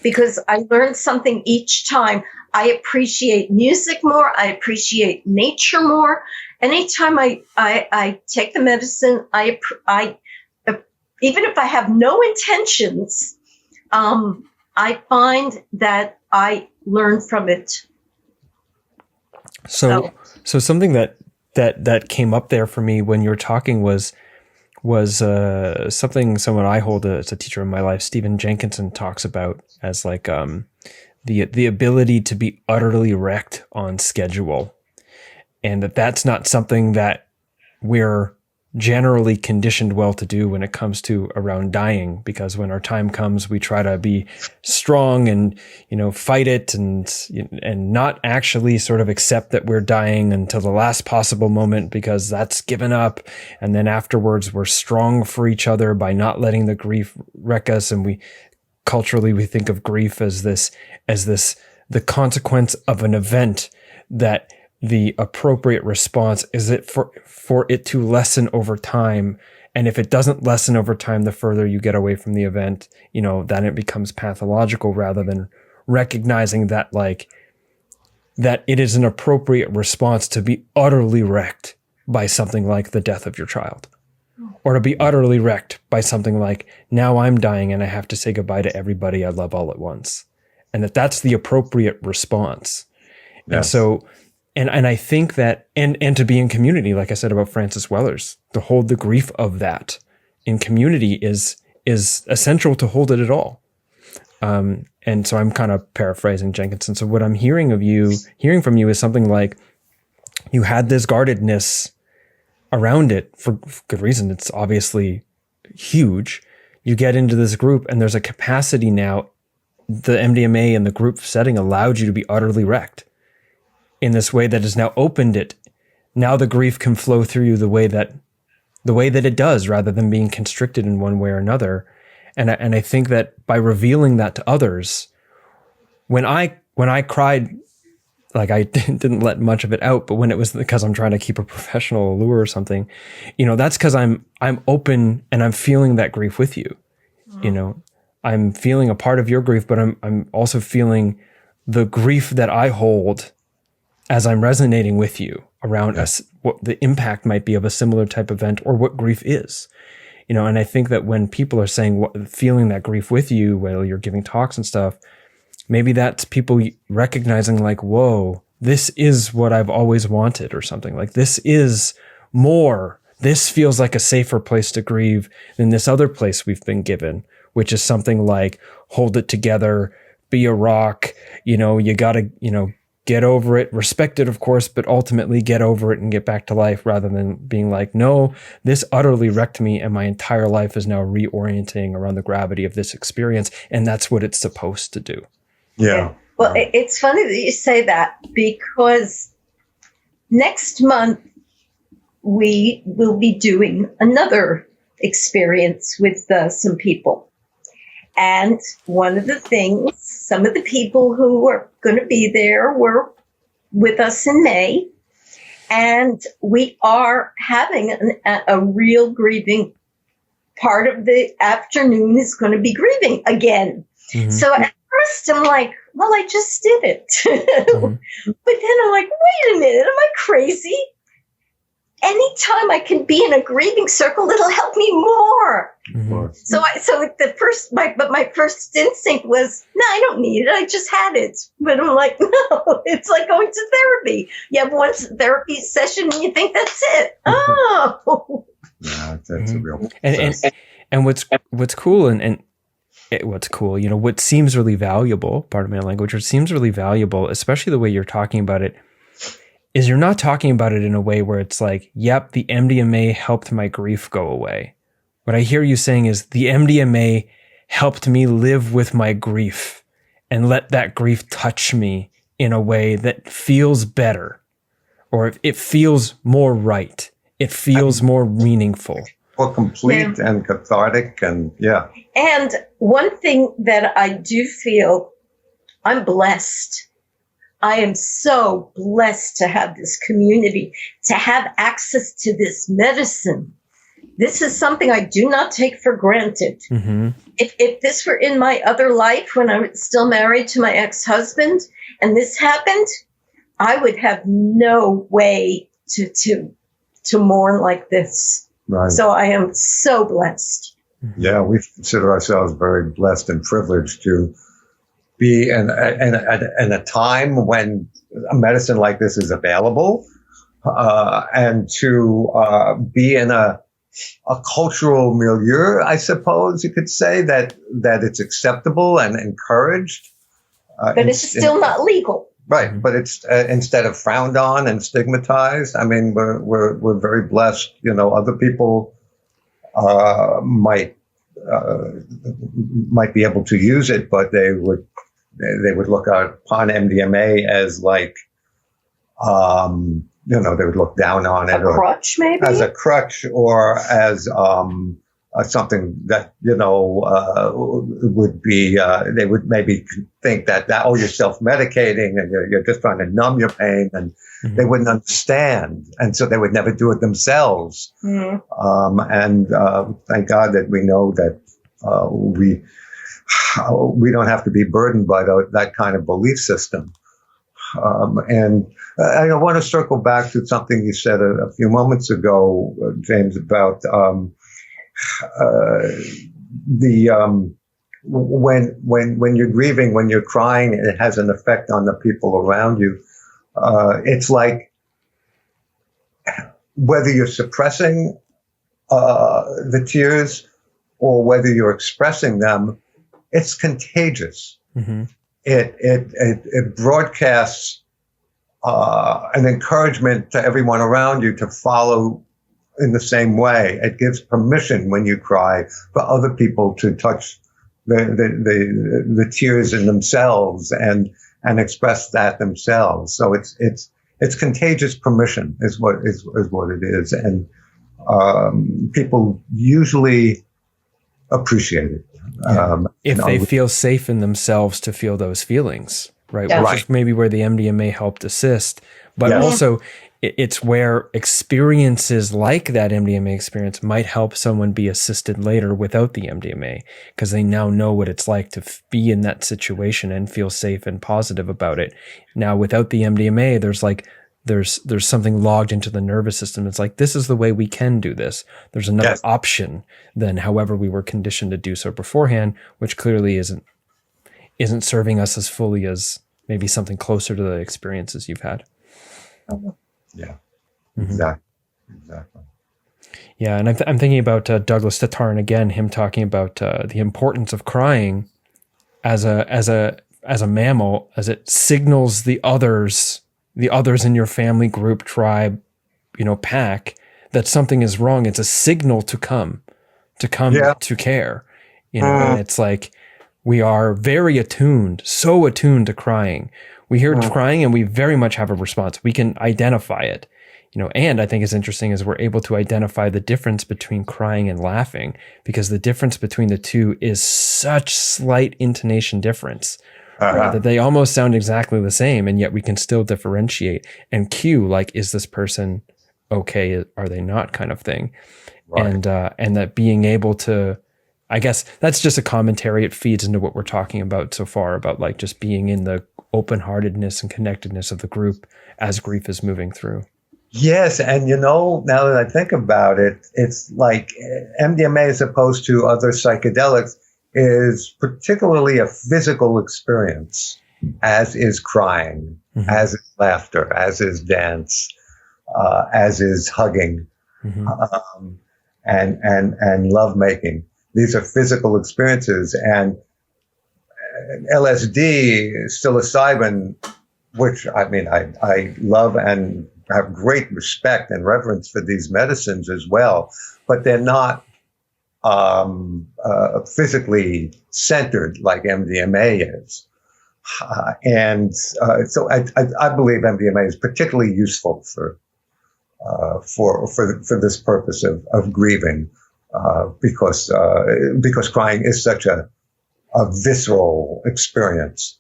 Because I learn something each time. I appreciate music more. I appreciate nature more. Anytime I take the medicine, I even if I have no intentions, I find that I learn from it. So something that came up there for me when you were talking was something someone I hold as a teacher in my life, Stephen Jenkinson, talks about as like the ability to be utterly wrecked on schedule. And that's not something that we're generally conditioned well to do when it comes to around dying, because when our time comes, we try to be strong and, you know, fight it and not actually sort of accept that we're dying until the last possible moment, because that's given up. And then afterwards, we're strong for each other by not letting the grief wreck us. And culturally, we think of grief as the consequence of an event, that the appropriate response is for it to lessen over time. And if it doesn't lessen over time, the further you get away from the event, you know, then it becomes pathological, rather than recognizing that that it is an appropriate response to be utterly wrecked by something like the death of your child, or to be utterly wrecked by something like, now I'm dying and I have to say goodbye to everybody I love all at once. And that's the appropriate response. Yes. And so, and I think that, and to be in community, like I said about Francis Wellers, to hold the grief of that in community is essential to hold it at all. And so I'm kind of paraphrasing Jenkinson. So what I'm hearing from you is something like, you had this guardedness around it for good reason. It's obviously huge. You get into this group and there's a capacity now. The MDMA and the group setting allowed you to be utterly wrecked in this way that has now opened it. Now the grief can flow through you the way that it does, rather than being constricted in one way or another. And I think that by revealing that to others, when I cried, like I didn't let much of it out, but when it was because I'm trying to keep a professional allure or something, you know, that's because I'm open and I'm feeling that grief with you. You know, I'm feeling a part of your grief, but I'm also feeling the grief that I hold as I'm resonating with you around us, what the impact might be of a similar type event, or what grief is, you know. And I think that when people are saying feeling that grief with you while you're giving talks and stuff, maybe that's people recognizing like, whoa, this is what I've always wanted, or something like, this is more, this feels like a safer place to grieve than this other place we've been given, which is something like, hold it together, be a rock, you know, you gotta, you know, get over it, respect it, of course, but ultimately get over it and get back to life, rather than being like, no, this utterly wrecked me and my entire life is now reorienting around the gravity of this experience. And that's what it's supposed to do. Yeah. Well, it's funny that you say that, because next month we will be doing another experience with some people. And one of the things, some of the people who are going to be there were with us in May. And we are having a real grieving. Part of the afternoon is going to be grieving again. Mm-hmm. So at first I'm like, well, I just did it. Mm-hmm. But then I'm like, wait a minute, am I crazy? Anytime I can be in a grieving circle, it'll help me more. Mm-hmm. So my first instinct was, no, I don't need it. I just had it. But I'm like, no, it's like going to therapy. You have one therapy session and you think that's it. Oh, yeah, that's a real. And what's cool and what's cool, you know, what seems really valuable, pardon my language, what seems really valuable, especially the way you're talking about it, is you're not talking about it in a way where it's like, yep, the MDMA helped my grief go away. What I hear you saying is the MDMA helped me live with my grief and let that grief touch me in a way that feels better, or it feels more right. It feels more meaningful. More complete and cathartic, and yeah. And one thing that I do feel, I'm blessed. I am so blessed to have this community, to have access to this medicine. This is something I do not take for granted. Mm-hmm. If this were in my other life when I was still married to my ex-husband and this happened, I would have no way to mourn like this. Right. So I am so blessed. Yeah, we consider ourselves very blessed and privileged to be in a time when a medicine like this is available, and to be in a cultural milieu, I suppose you could say, that it's acceptable and encouraged. But it's still not legal. Right, but it's instead of frowned on and stigmatized. I mean, we're very blessed. You know, other people might be able to use it, but they would look upon MDMA as like, they would look down on it, a crutch, maybe as a crutch, or as something that would be. They would maybe think that you're self-medicating and you're just trying to numb your pain, and they wouldn't understand, and so they would never do it themselves. And thank God that we know that we don't have to be burdened by that kind of belief system. And I want to circle back to something you said a few moments ago, James, about when you're grieving, when you're crying, it has an effect on the people around you. It's like whether you're suppressing the tears or whether you're expressing them, it's contagious. Mm-hmm. It broadcasts an encouragement to everyone around you to follow in the same way. It gives permission when you cry for other people to touch the tears in themselves and express that themselves. So it's contagious permission is what it is, and people usually appreciate it. If they feel safe in themselves to feel those feelings, right? Yeah. Which is maybe where the MDMA helped assist, but also it's where experiences like that MDMA experience might help someone be assisted later without the MDMA, because they now know what it's like to be in that situation and feel safe and positive about it. Now, without the MDMA, there's something logged into the nervous system. It's like, this is the way we can do this. There's another option than however we were conditioned to do so beforehand, which clearly isn't serving us as fully as maybe something closer to the experiences you've had. Yeah, mm-hmm. Exactly. Yeah, and I'm thinking about Douglas Tatar, and again, him talking about the importance of crying as a mammal, as it signals the others in your family, group, tribe, pack, that something is wrong. It's a signal to come to care, and it's like, we are very so attuned to crying. We hear crying and we very much have a response. We can identify it, and I think it's interesting is we're able to identify the difference between crying and laughing, because the difference between the two is such slight intonation difference. Right, that they almost sound exactly the same, and yet we can still differentiate and cue, like, is this person okay? Are they not, kind of thing. Right. And that being able to, I guess that's just a commentary. It feeds into what we're talking about so far about like just being in the open-heartedness and connectedness of the group as grief is moving through. Yes, and now that I think about it, it's like MDMA as opposed to other psychedelics is particularly a physical experience, as is crying, mm-hmm. as is laughter, as is dance, as is hugging, mm-hmm. And lovemaking. These are physical experiences, and LSD, psilocybin, which I mean, I love and have great respect and reverence for these medicines as well, but they're not physically centered like MDMA is. So I believe MDMA is particularly useful for this purpose of grieving, because crying is such a visceral experience.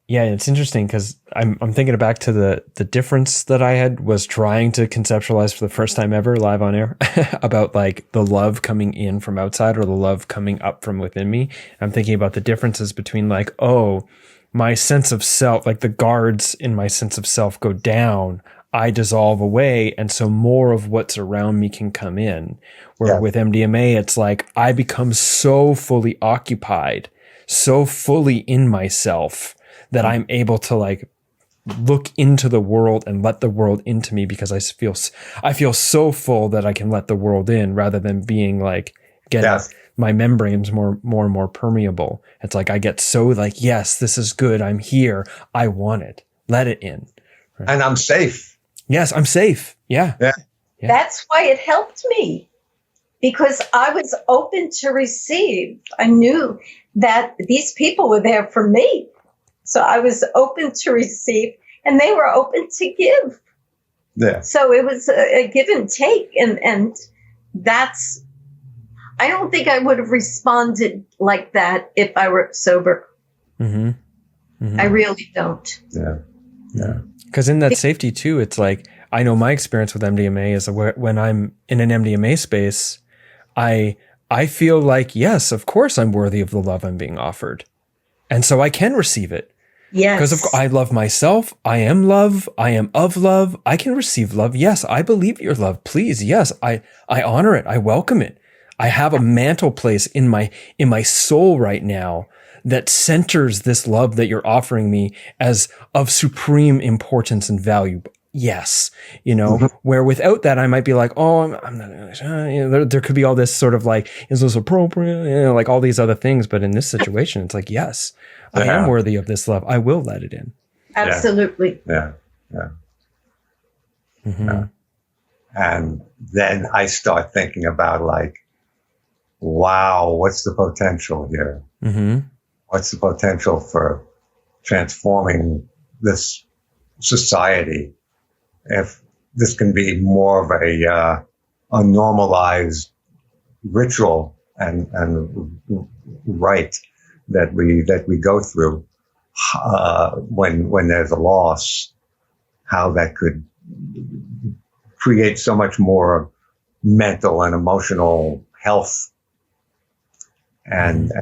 Yeah, it's interesting because I'm thinking back to the difference that I had was trying to conceptualize for the first time ever live on air about like the love coming in from outside or the love coming up from within me. I'm thinking about the differences between like, oh, my sense of self, like the guards in my sense of self go down, I dissolve away, and so more of what's around me can come in. Where with MDMA, it's like I become so fully occupied, so fully in myself, that I'm able to like look into the world and let the world into me because I feel so full that I can let the world in rather than being like getting my membranes more and more permeable. It's like I get so like, yes, this is good. I'm here. I want it. Let it in. Right? And I'm safe. Yes, I'm safe. Yeah. That's why it helped me, because I was open to receive. I knew that these people were there for me. So I was open to receive, and they were open to give. Yeah. So it was a give and take, and that's. I don't think I would have responded like that if I were sober. Mm-hmm. Mm-hmm. I really don't. Yeah. Because in that safety too, it's like I know my experience with MDMA is when I'm in an MDMA space, I feel like yes, of course I'm worthy of the love I'm being offered, and so I can receive it. Yes. Because I love myself. I am love. I am of love. I can receive love. Yes, I believe your love. Please. Yes, I honor it. I welcome it. I have a mantle place in my soul right now that centers this love that you're offering me as of supreme importance and value. Yes. Where without that, I might be like, oh, I'm not really sure. There could be all this sort of like, is this appropriate? Like all these other things. But in this situation, it's like, yes, I am worthy of this love. I will let it in. Absolutely. Yeah. Mm-hmm. And then I start thinking about like, wow, what's the potential here? Mm-hmm. What's the potential for transforming this society? If this can be more of a normalized ritual and rite that we go through when there's a loss, how that could create so much more mental and emotional health and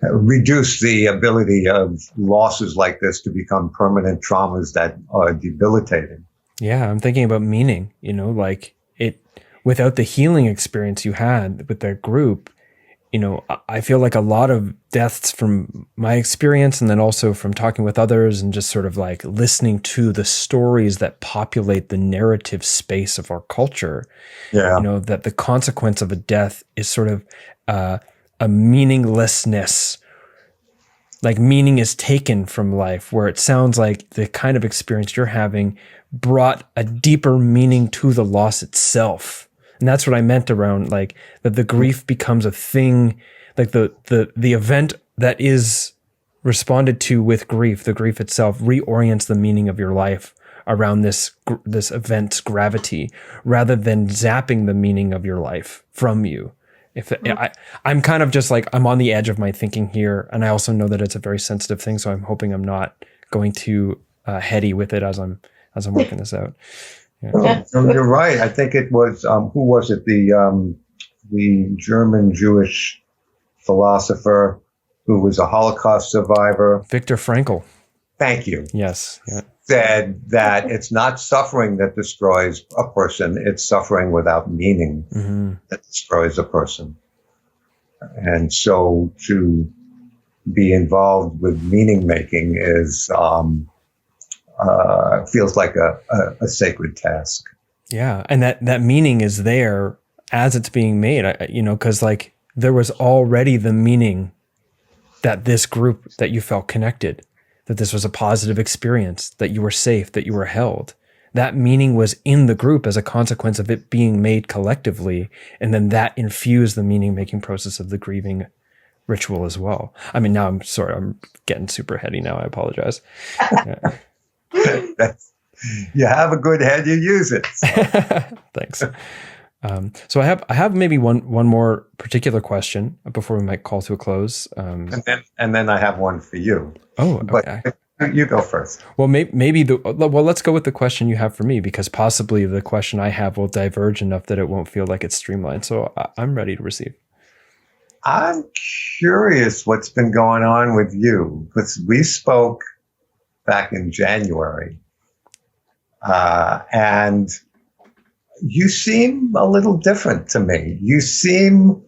reduce the ability of losses like this to become permanent traumas that are debilitating. Yeah, I'm thinking about meaning, like it without the healing experience you had with that group, I feel like a lot of deaths from my experience and then also from talking with others and just sort of like listening to the stories that populate the narrative space of our culture. Yeah. That the consequence of a death is sort of a meaninglessness. Like meaning is taken from life, where it sounds like the kind of experience you're having brought a deeper meaning to the loss itself. And that's what I meant around like that the grief becomes a thing, like the event that is responded to with grief, the grief itself reorients the meaning of your life around this event's gravity rather than zapping the meaning of your life from you. I'm kind of just like, I'm on the edge of my thinking here. And I also know that it's a very sensitive thing. So I'm hoping I'm not going too heady with it as I'm working this out. Yeah. You're right. I think it was, who was it? The German Jewish philosopher who was a Holocaust survivor. Viktor Frankl. Thank you. Yes. Yeah. Said that it's not suffering that destroys a person, it's suffering without meaning that destroys a person. And so to be involved with meaning making is feels like a sacred task. Yeah, and that meaning is there as it's being made, because like there was already the meaning that this group, that you felt connected, that this was a positive experience, that you were safe, that you were held. That meaning was in the group as a consequence of it being made collectively. And then that infused the meaning making process of the grieving ritual as well. I mean, now I'm getting super heady now. I apologize. You have a good head, you use it. So. Thanks. So I have maybe one more particular question before we might call to a close. And then I have one for you. Oh, okay. But you go first. Well, maybe let's go with the question you have for me, because possibly the question I have will diverge enough that it won't feel like it's streamlined. So I'm ready to receive. I'm curious what's been going on with you, because we spoke back in January, and you seem a little different to me. You seem,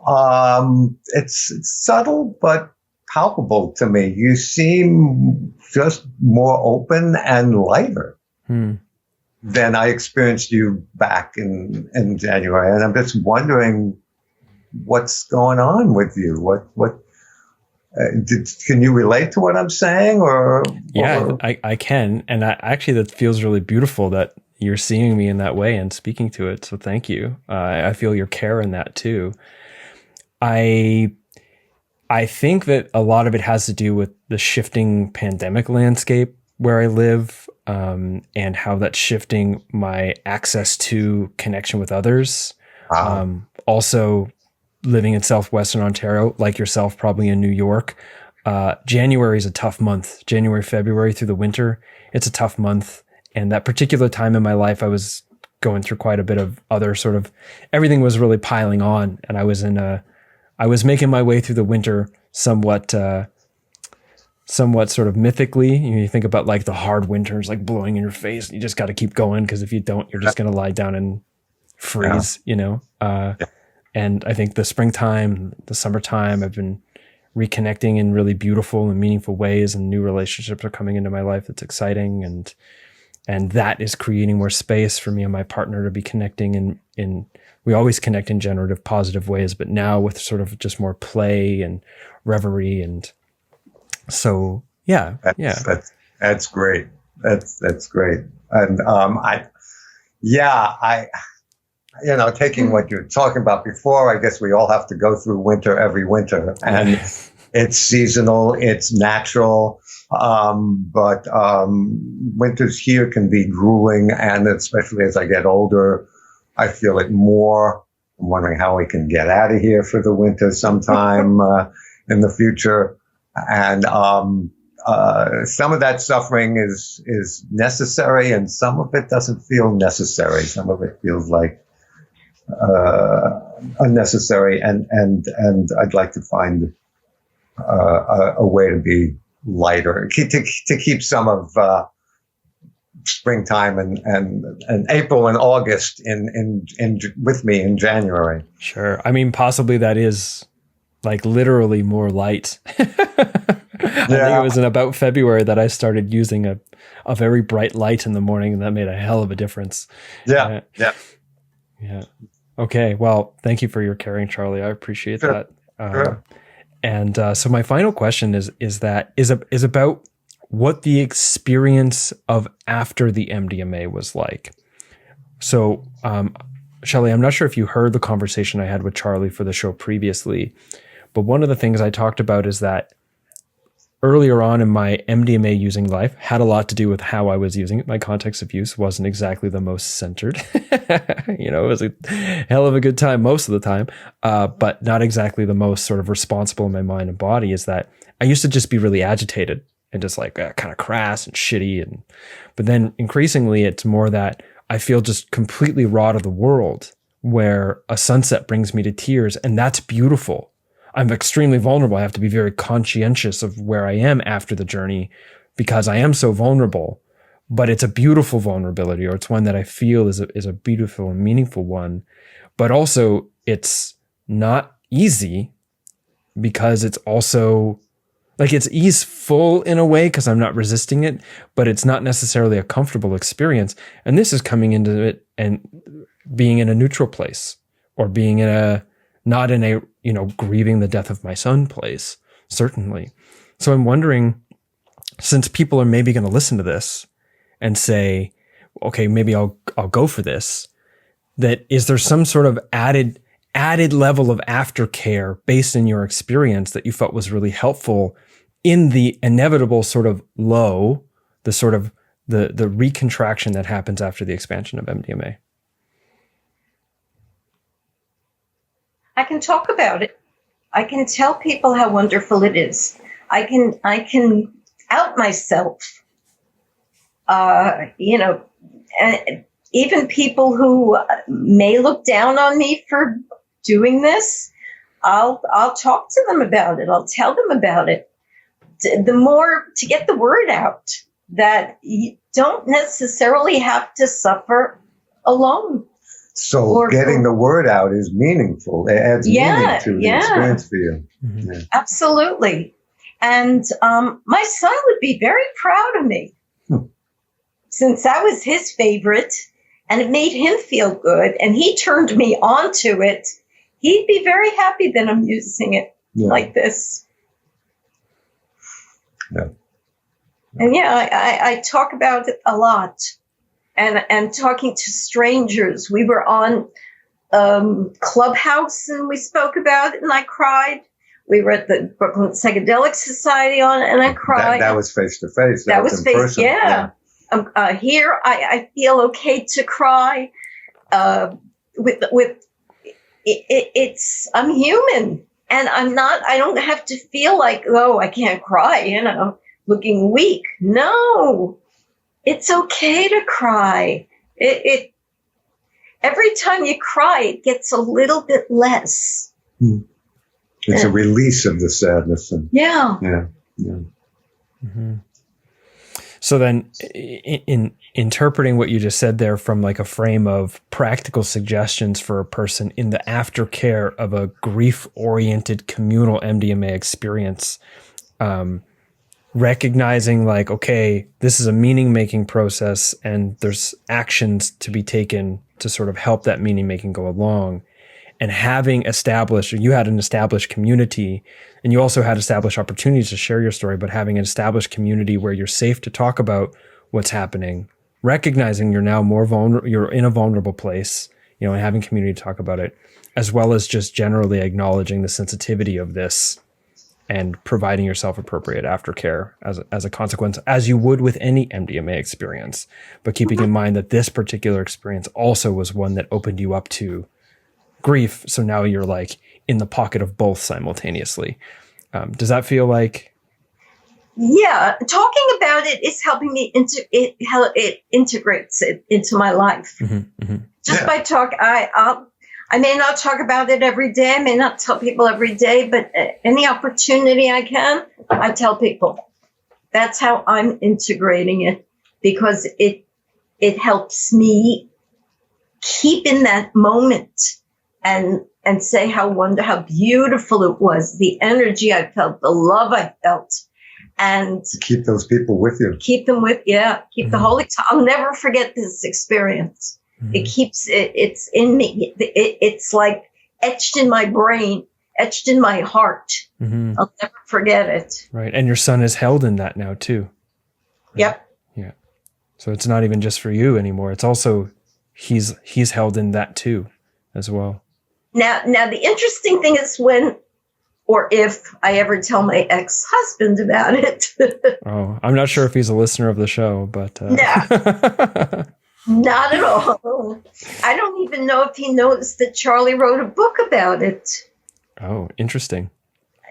it's subtle, but palpable to me. You seem just more open and lighter than I experienced you back in January. And I'm just wondering what's going on with you. Can you relate to what I'm saying? Yeah, I can. And actually, that feels really beautiful that you're seeing me in that way and speaking to it. So thank you. I feel your care in that too. I think that a lot of it has to do with the shifting pandemic landscape where I live, and how that's shifting my access to connection with others. Wow. Also living in Southwestern Ontario, like yourself, probably in New York. January is a tough month. January, February through the winter, it's a tough month. And that particular time in my life, I was going through quite a bit of other sort of, everything was really piling on. And I was making my way through the winter somewhat sort of mythically. You think about like the hard winters, like blowing in your face. You just got to keep going, because if you don't, you're just going to lie down and freeze, And I think the springtime, the summertime, I've been reconnecting in really beautiful and meaningful ways, and new relationships are coming into my life. That's exciting. And that is creating more space for me and my partner to be connecting in we always connect in generative, positive ways, but now with sort of just more play and reverie. And so, that's great. That's great. And, taking what you're talking about before, I guess we all have to go through winter every winter, and it's seasonal, it's natural. But winters here can be grueling, and especially as I get older, I feel it more. I'm wondering how we can get out of here for the winter sometime in the future. And some of that suffering is necessary, and some of it doesn't feel necessary. Some of it feels like unnecessary, and I'd like to find a way to be lighter, to keep some of springtime and April and August in with me in January. Sure. I mean, possibly that is like literally more light. I think it was in about February that I started using a very bright light in the morning, and that made a hell of a difference. Yeah. Okay. Well, thank you for your caring, Charley. I appreciate that. Sure. And so my final question is about what the experience of after the MDMA was like. So, Shelley, I'm not sure if you heard the conversation I had with Charley for the show previously, but one of the things I talked about is that earlier on in my MDMA using life had a lot to do with how I was using it. My context of use wasn't exactly the most centered. It was a hell of a good time most of the time, but not exactly the most sort of responsible in my mind and body. Is that I used to just be really agitated and just like kind of crass and shitty. But then increasingly it's more that I feel just completely raw to the world, where a sunset brings me to tears, and that's beautiful. I'm extremely vulnerable. I have to be very conscientious of where I am after the journey, because I am so vulnerable, but it's a beautiful vulnerability, or it's one that I feel is a beautiful and meaningful one. But also it's not easy, because it's also like it's easeful in a way because I'm not resisting it, but it's not necessarily a comfortable experience. And this is coming into it and being in a neutral place, or being in not in a, grieving the death of my son place. certainly. So I'm wondering, since people are maybe going to listen to this and say, okay, maybe I'll go for this, that is there some sort of added level of aftercare based in your experience that you felt was really helpful in the inevitable sort of low, the sort of the recontraction that happens after the expansion of MDMA? I can talk about it. I can tell people how wonderful it is. I can out myself. Even people who may look down on me for doing this, I'll talk to them about it. I'll tell them about it. The more to get the word out that you don't necessarily have to suffer alone. So getting the word out is meaningful. It adds meaning to the experience for you. Mm-hmm. Yeah. Absolutely. And my son would be very proud of me since that was his favorite and it made him feel good and he turned me on to it. He'd be very happy that I'm using it like this. Yeah. And I talk about it a lot. And talking to strangers. We were on Clubhouse and we spoke about it and I cried. We were at the Brooklyn Psychedelic Society on it and I cried. That was face to face. That was face, yeah. Here I feel okay to cry. I'm human and I don't have to feel like, oh, I can't cry, looking weak. No. It's okay to cry. It every time you cry, it gets a little bit less. It's a release of the sadness. Yeah. Mm-hmm. So then, in interpreting what you just said there from like a frame of practical suggestions for a person in the aftercare of a grief-oriented communal MDMA experience. Recognizing like, okay, this is a meaning-making process and there's actions to be taken to sort of help that meaning-making go along. And having established, or you had an established community and you also had established opportunities to share your story, but having an established community where you're safe to talk about what's happening, recognizing you're now more vulnerable, you're in a vulnerable place, and having community to talk about it, as well as just generally acknowledging the sensitivity of this and providing yourself appropriate aftercare as a consequence, as you would with any MDMA experience, but keeping in mind that this particular experience also was one that opened you up to grief. So now you're like in the pocket of both simultaneously. Does that feel like? Yeah, talking about it is helping me it integrates it into my life. Just by talk, I may not talk about it every day. I may not tell people every day, but any opportunity I can, I tell people. That's how I'm integrating it because it helps me keep in that moment and say how beautiful it was, the energy I felt, the love I felt, and keep those people with you. Keep them with, keep the holy. I'll never forget this experience. It keeps it's in me. It's like etched in my brain, etched in my heart. I'll never forget it. Right. And your son is held in that now too. Yep. Yeah. So it's not even just for you anymore. It's also, he's held in that too as well. Now the interesting thing is when, or if I ever tell my ex-husband about it. Oh, I'm not sure if he's a listener of the show, but. No. Not at all. I don't even know if he knows that Charley wrote a book about it. Oh, interesting.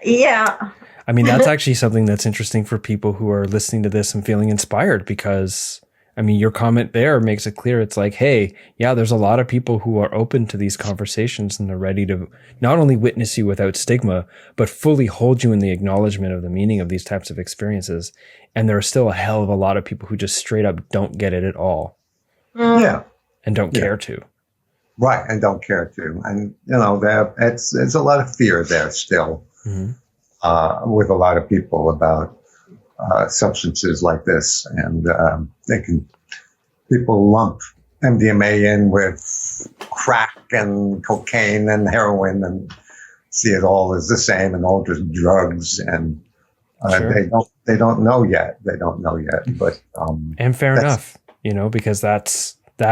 Yeah. I mean, that's actually something that's interesting for people who are listening to this and feeling inspired because, I mean, your comment there makes it clear. It's like, hey, yeah, there's a lot of people who are open to these conversations and they're ready to not only witness you without stigma, but fully hold you in the acknowledgement of the meaning of these types of experiences. And there are still a hell of a lot of people who just straight up don't get it at all. Yeah. And don't care to. Right. And don't care to. And, it's a lot of fear there still with a lot of people about substances like this. And people lump MDMA in with crack and cocaine and heroin. And see it all as the same and all just drugs, and Sure. they don't know yet. They don't know yet, but And fair enough, because that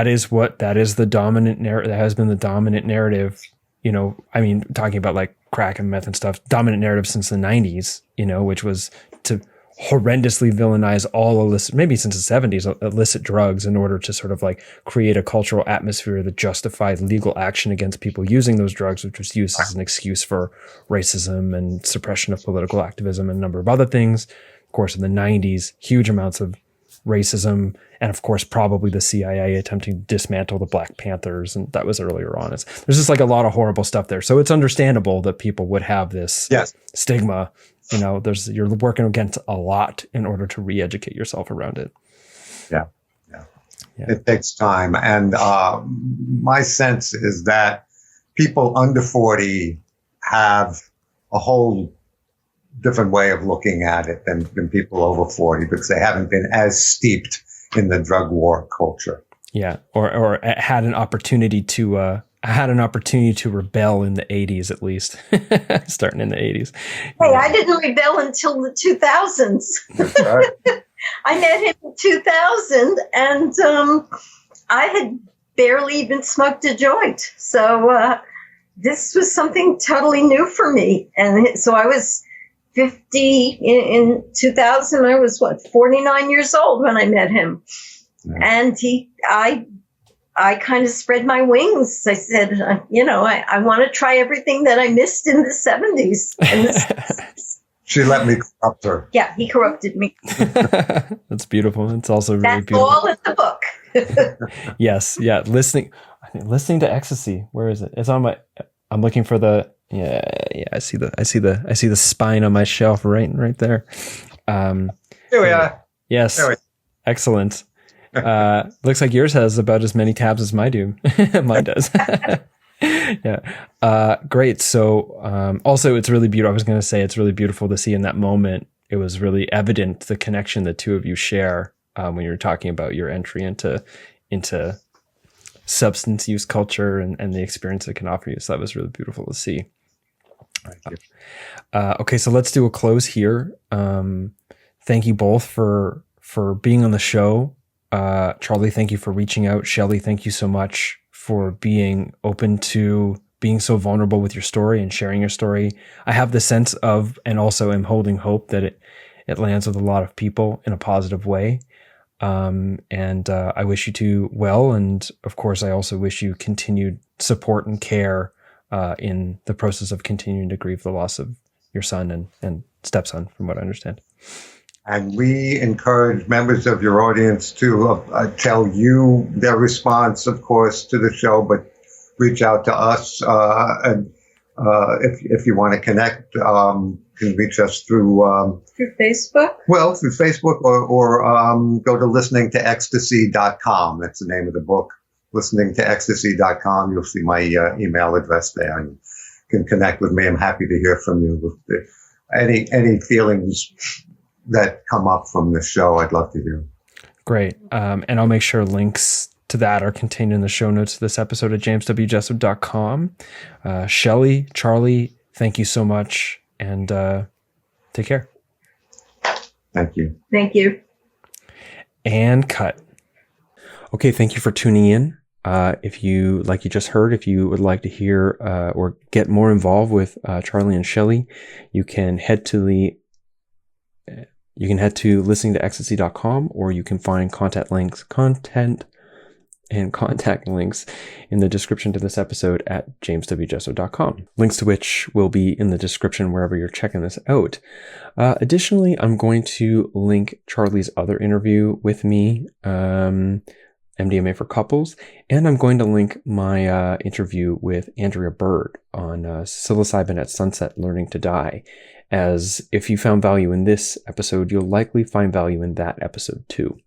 is the dominant narrative. That has been the dominant narrative. I mean, talking about like crack and meth and stuff, dominant narrative since the 90s, which was to horrendously villainize all illicit, maybe since the 70s, illicit drugs in order to sort of like create a cultural atmosphere that justified legal action against people using those drugs, which was used as an excuse for racism and suppression of political activism and a number of other things. Of course, in the 90s, huge amounts of racism, and of course, probably the CIA attempting to dismantle the Black Panthers, and that was earlier on. There's just like a lot of horrible stuff there. So it's understandable that people would have this stigma. You're working against a lot in order to re-educate yourself around it. Yeah. It takes time. And my sense is that people under 40 have a whole different way of looking at it than people over 40, because they haven't been as steeped in the drug war culture. Yeah. Or had an opportunity to rebel in the 80s, at least, starting in the 80s. Hey, I didn't rebel until the 2000s. That's right. I met him in 2000, and I had barely even smoked a joint. So this was something totally new for me. And so I was 50 in 2000. I was 49 years old when I met him. Yeah. And I kind of spread my wings. I said, I want to try everything that I missed in the 70s. She let me corrupt her. Yeah, he corrupted me. That's beautiful. It's also really That's beautiful. all in the book. Yes. Yeah. Listening to Ecstasy. Where is it? It's on my, I'm looking for the, yeah. I see the spine on my shelf right there. Here we are. Yes. Excellent. Looks like yours has about as many tabs as mine does. Yeah. Great. So, also it's really beautiful. I was going to say it's really beautiful to see in that moment. It was really evident the connection the two of you share, when you're talking about your entry into substance use culture and the experience it can offer you. So that was really beautiful to see. Okay. So let's do a close here. Thank you both for being on the show. Charley, thank you for reaching out. Shelley, thank you so much for being open to being so vulnerable with your story and sharing your story. I have the sense of, and also am holding hope that it lands with a lot of people in a positive way. And I wish you two well. And of course, I also wish you continued support and care in the process of continuing to grieve the loss of your son and stepson, from what I understand. And we encourage members of your audience to tell you their response, of course, to the show, but reach out to us. And if you want to connect, you can reach us through Facebook? Well, through Facebook or go to listeningtoecstasy.com. That's the name of the book, listeningtoecstasy.com. You'll see my email address there, and you can connect with me. I'm happy to hear from you with any feelings that come up from the show. I'd love to hear. Great. And I'll make sure links to that are contained in the show notes of this episode at jameswjessup.com. Shelley, Charley, thank you so much, and take care. Thank you. Thank you. And cut. Okay, thank you for tuning in. If you, like you just heard, if you would like to hear or get more involved with Charley and Shelley, you can head to listeningtoecstasy.com, or you can find content links in the description to this episode at jameswjessup.com. Links to which will be in the description wherever you're checking this out. Additionally, I'm going to link Charley's other interview with me, MDMA for Couples, and I'm going to link my interview with Andrea Bird on psilocybin at sunset, learning to die. As if you found value in this episode, you'll likely find value in that episode too.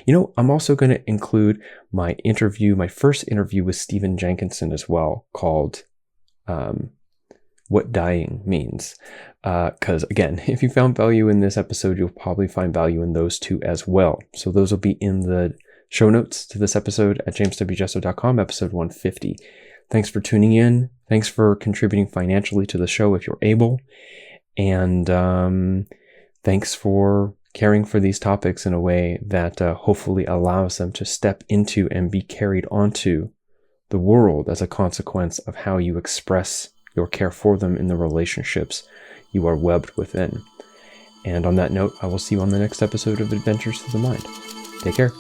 I'm also going to include my first interview with Stephen Jenkinson as well, called What Dying Means. Because again, if you found value in this episode, you'll probably find value in those two as well. So those will be in the show notes to this episode at jameswjessup.com, episode 150. Thanks for tuning in. Thanks for contributing financially to the show if you're able. And thanks for caring for these topics in a way that hopefully allows them to step into and be carried onto the world as a consequence of how you express your care for them in the relationships you are webbed within. And on that note, I will see you on the next episode of Adventures Through the Mind. Take care.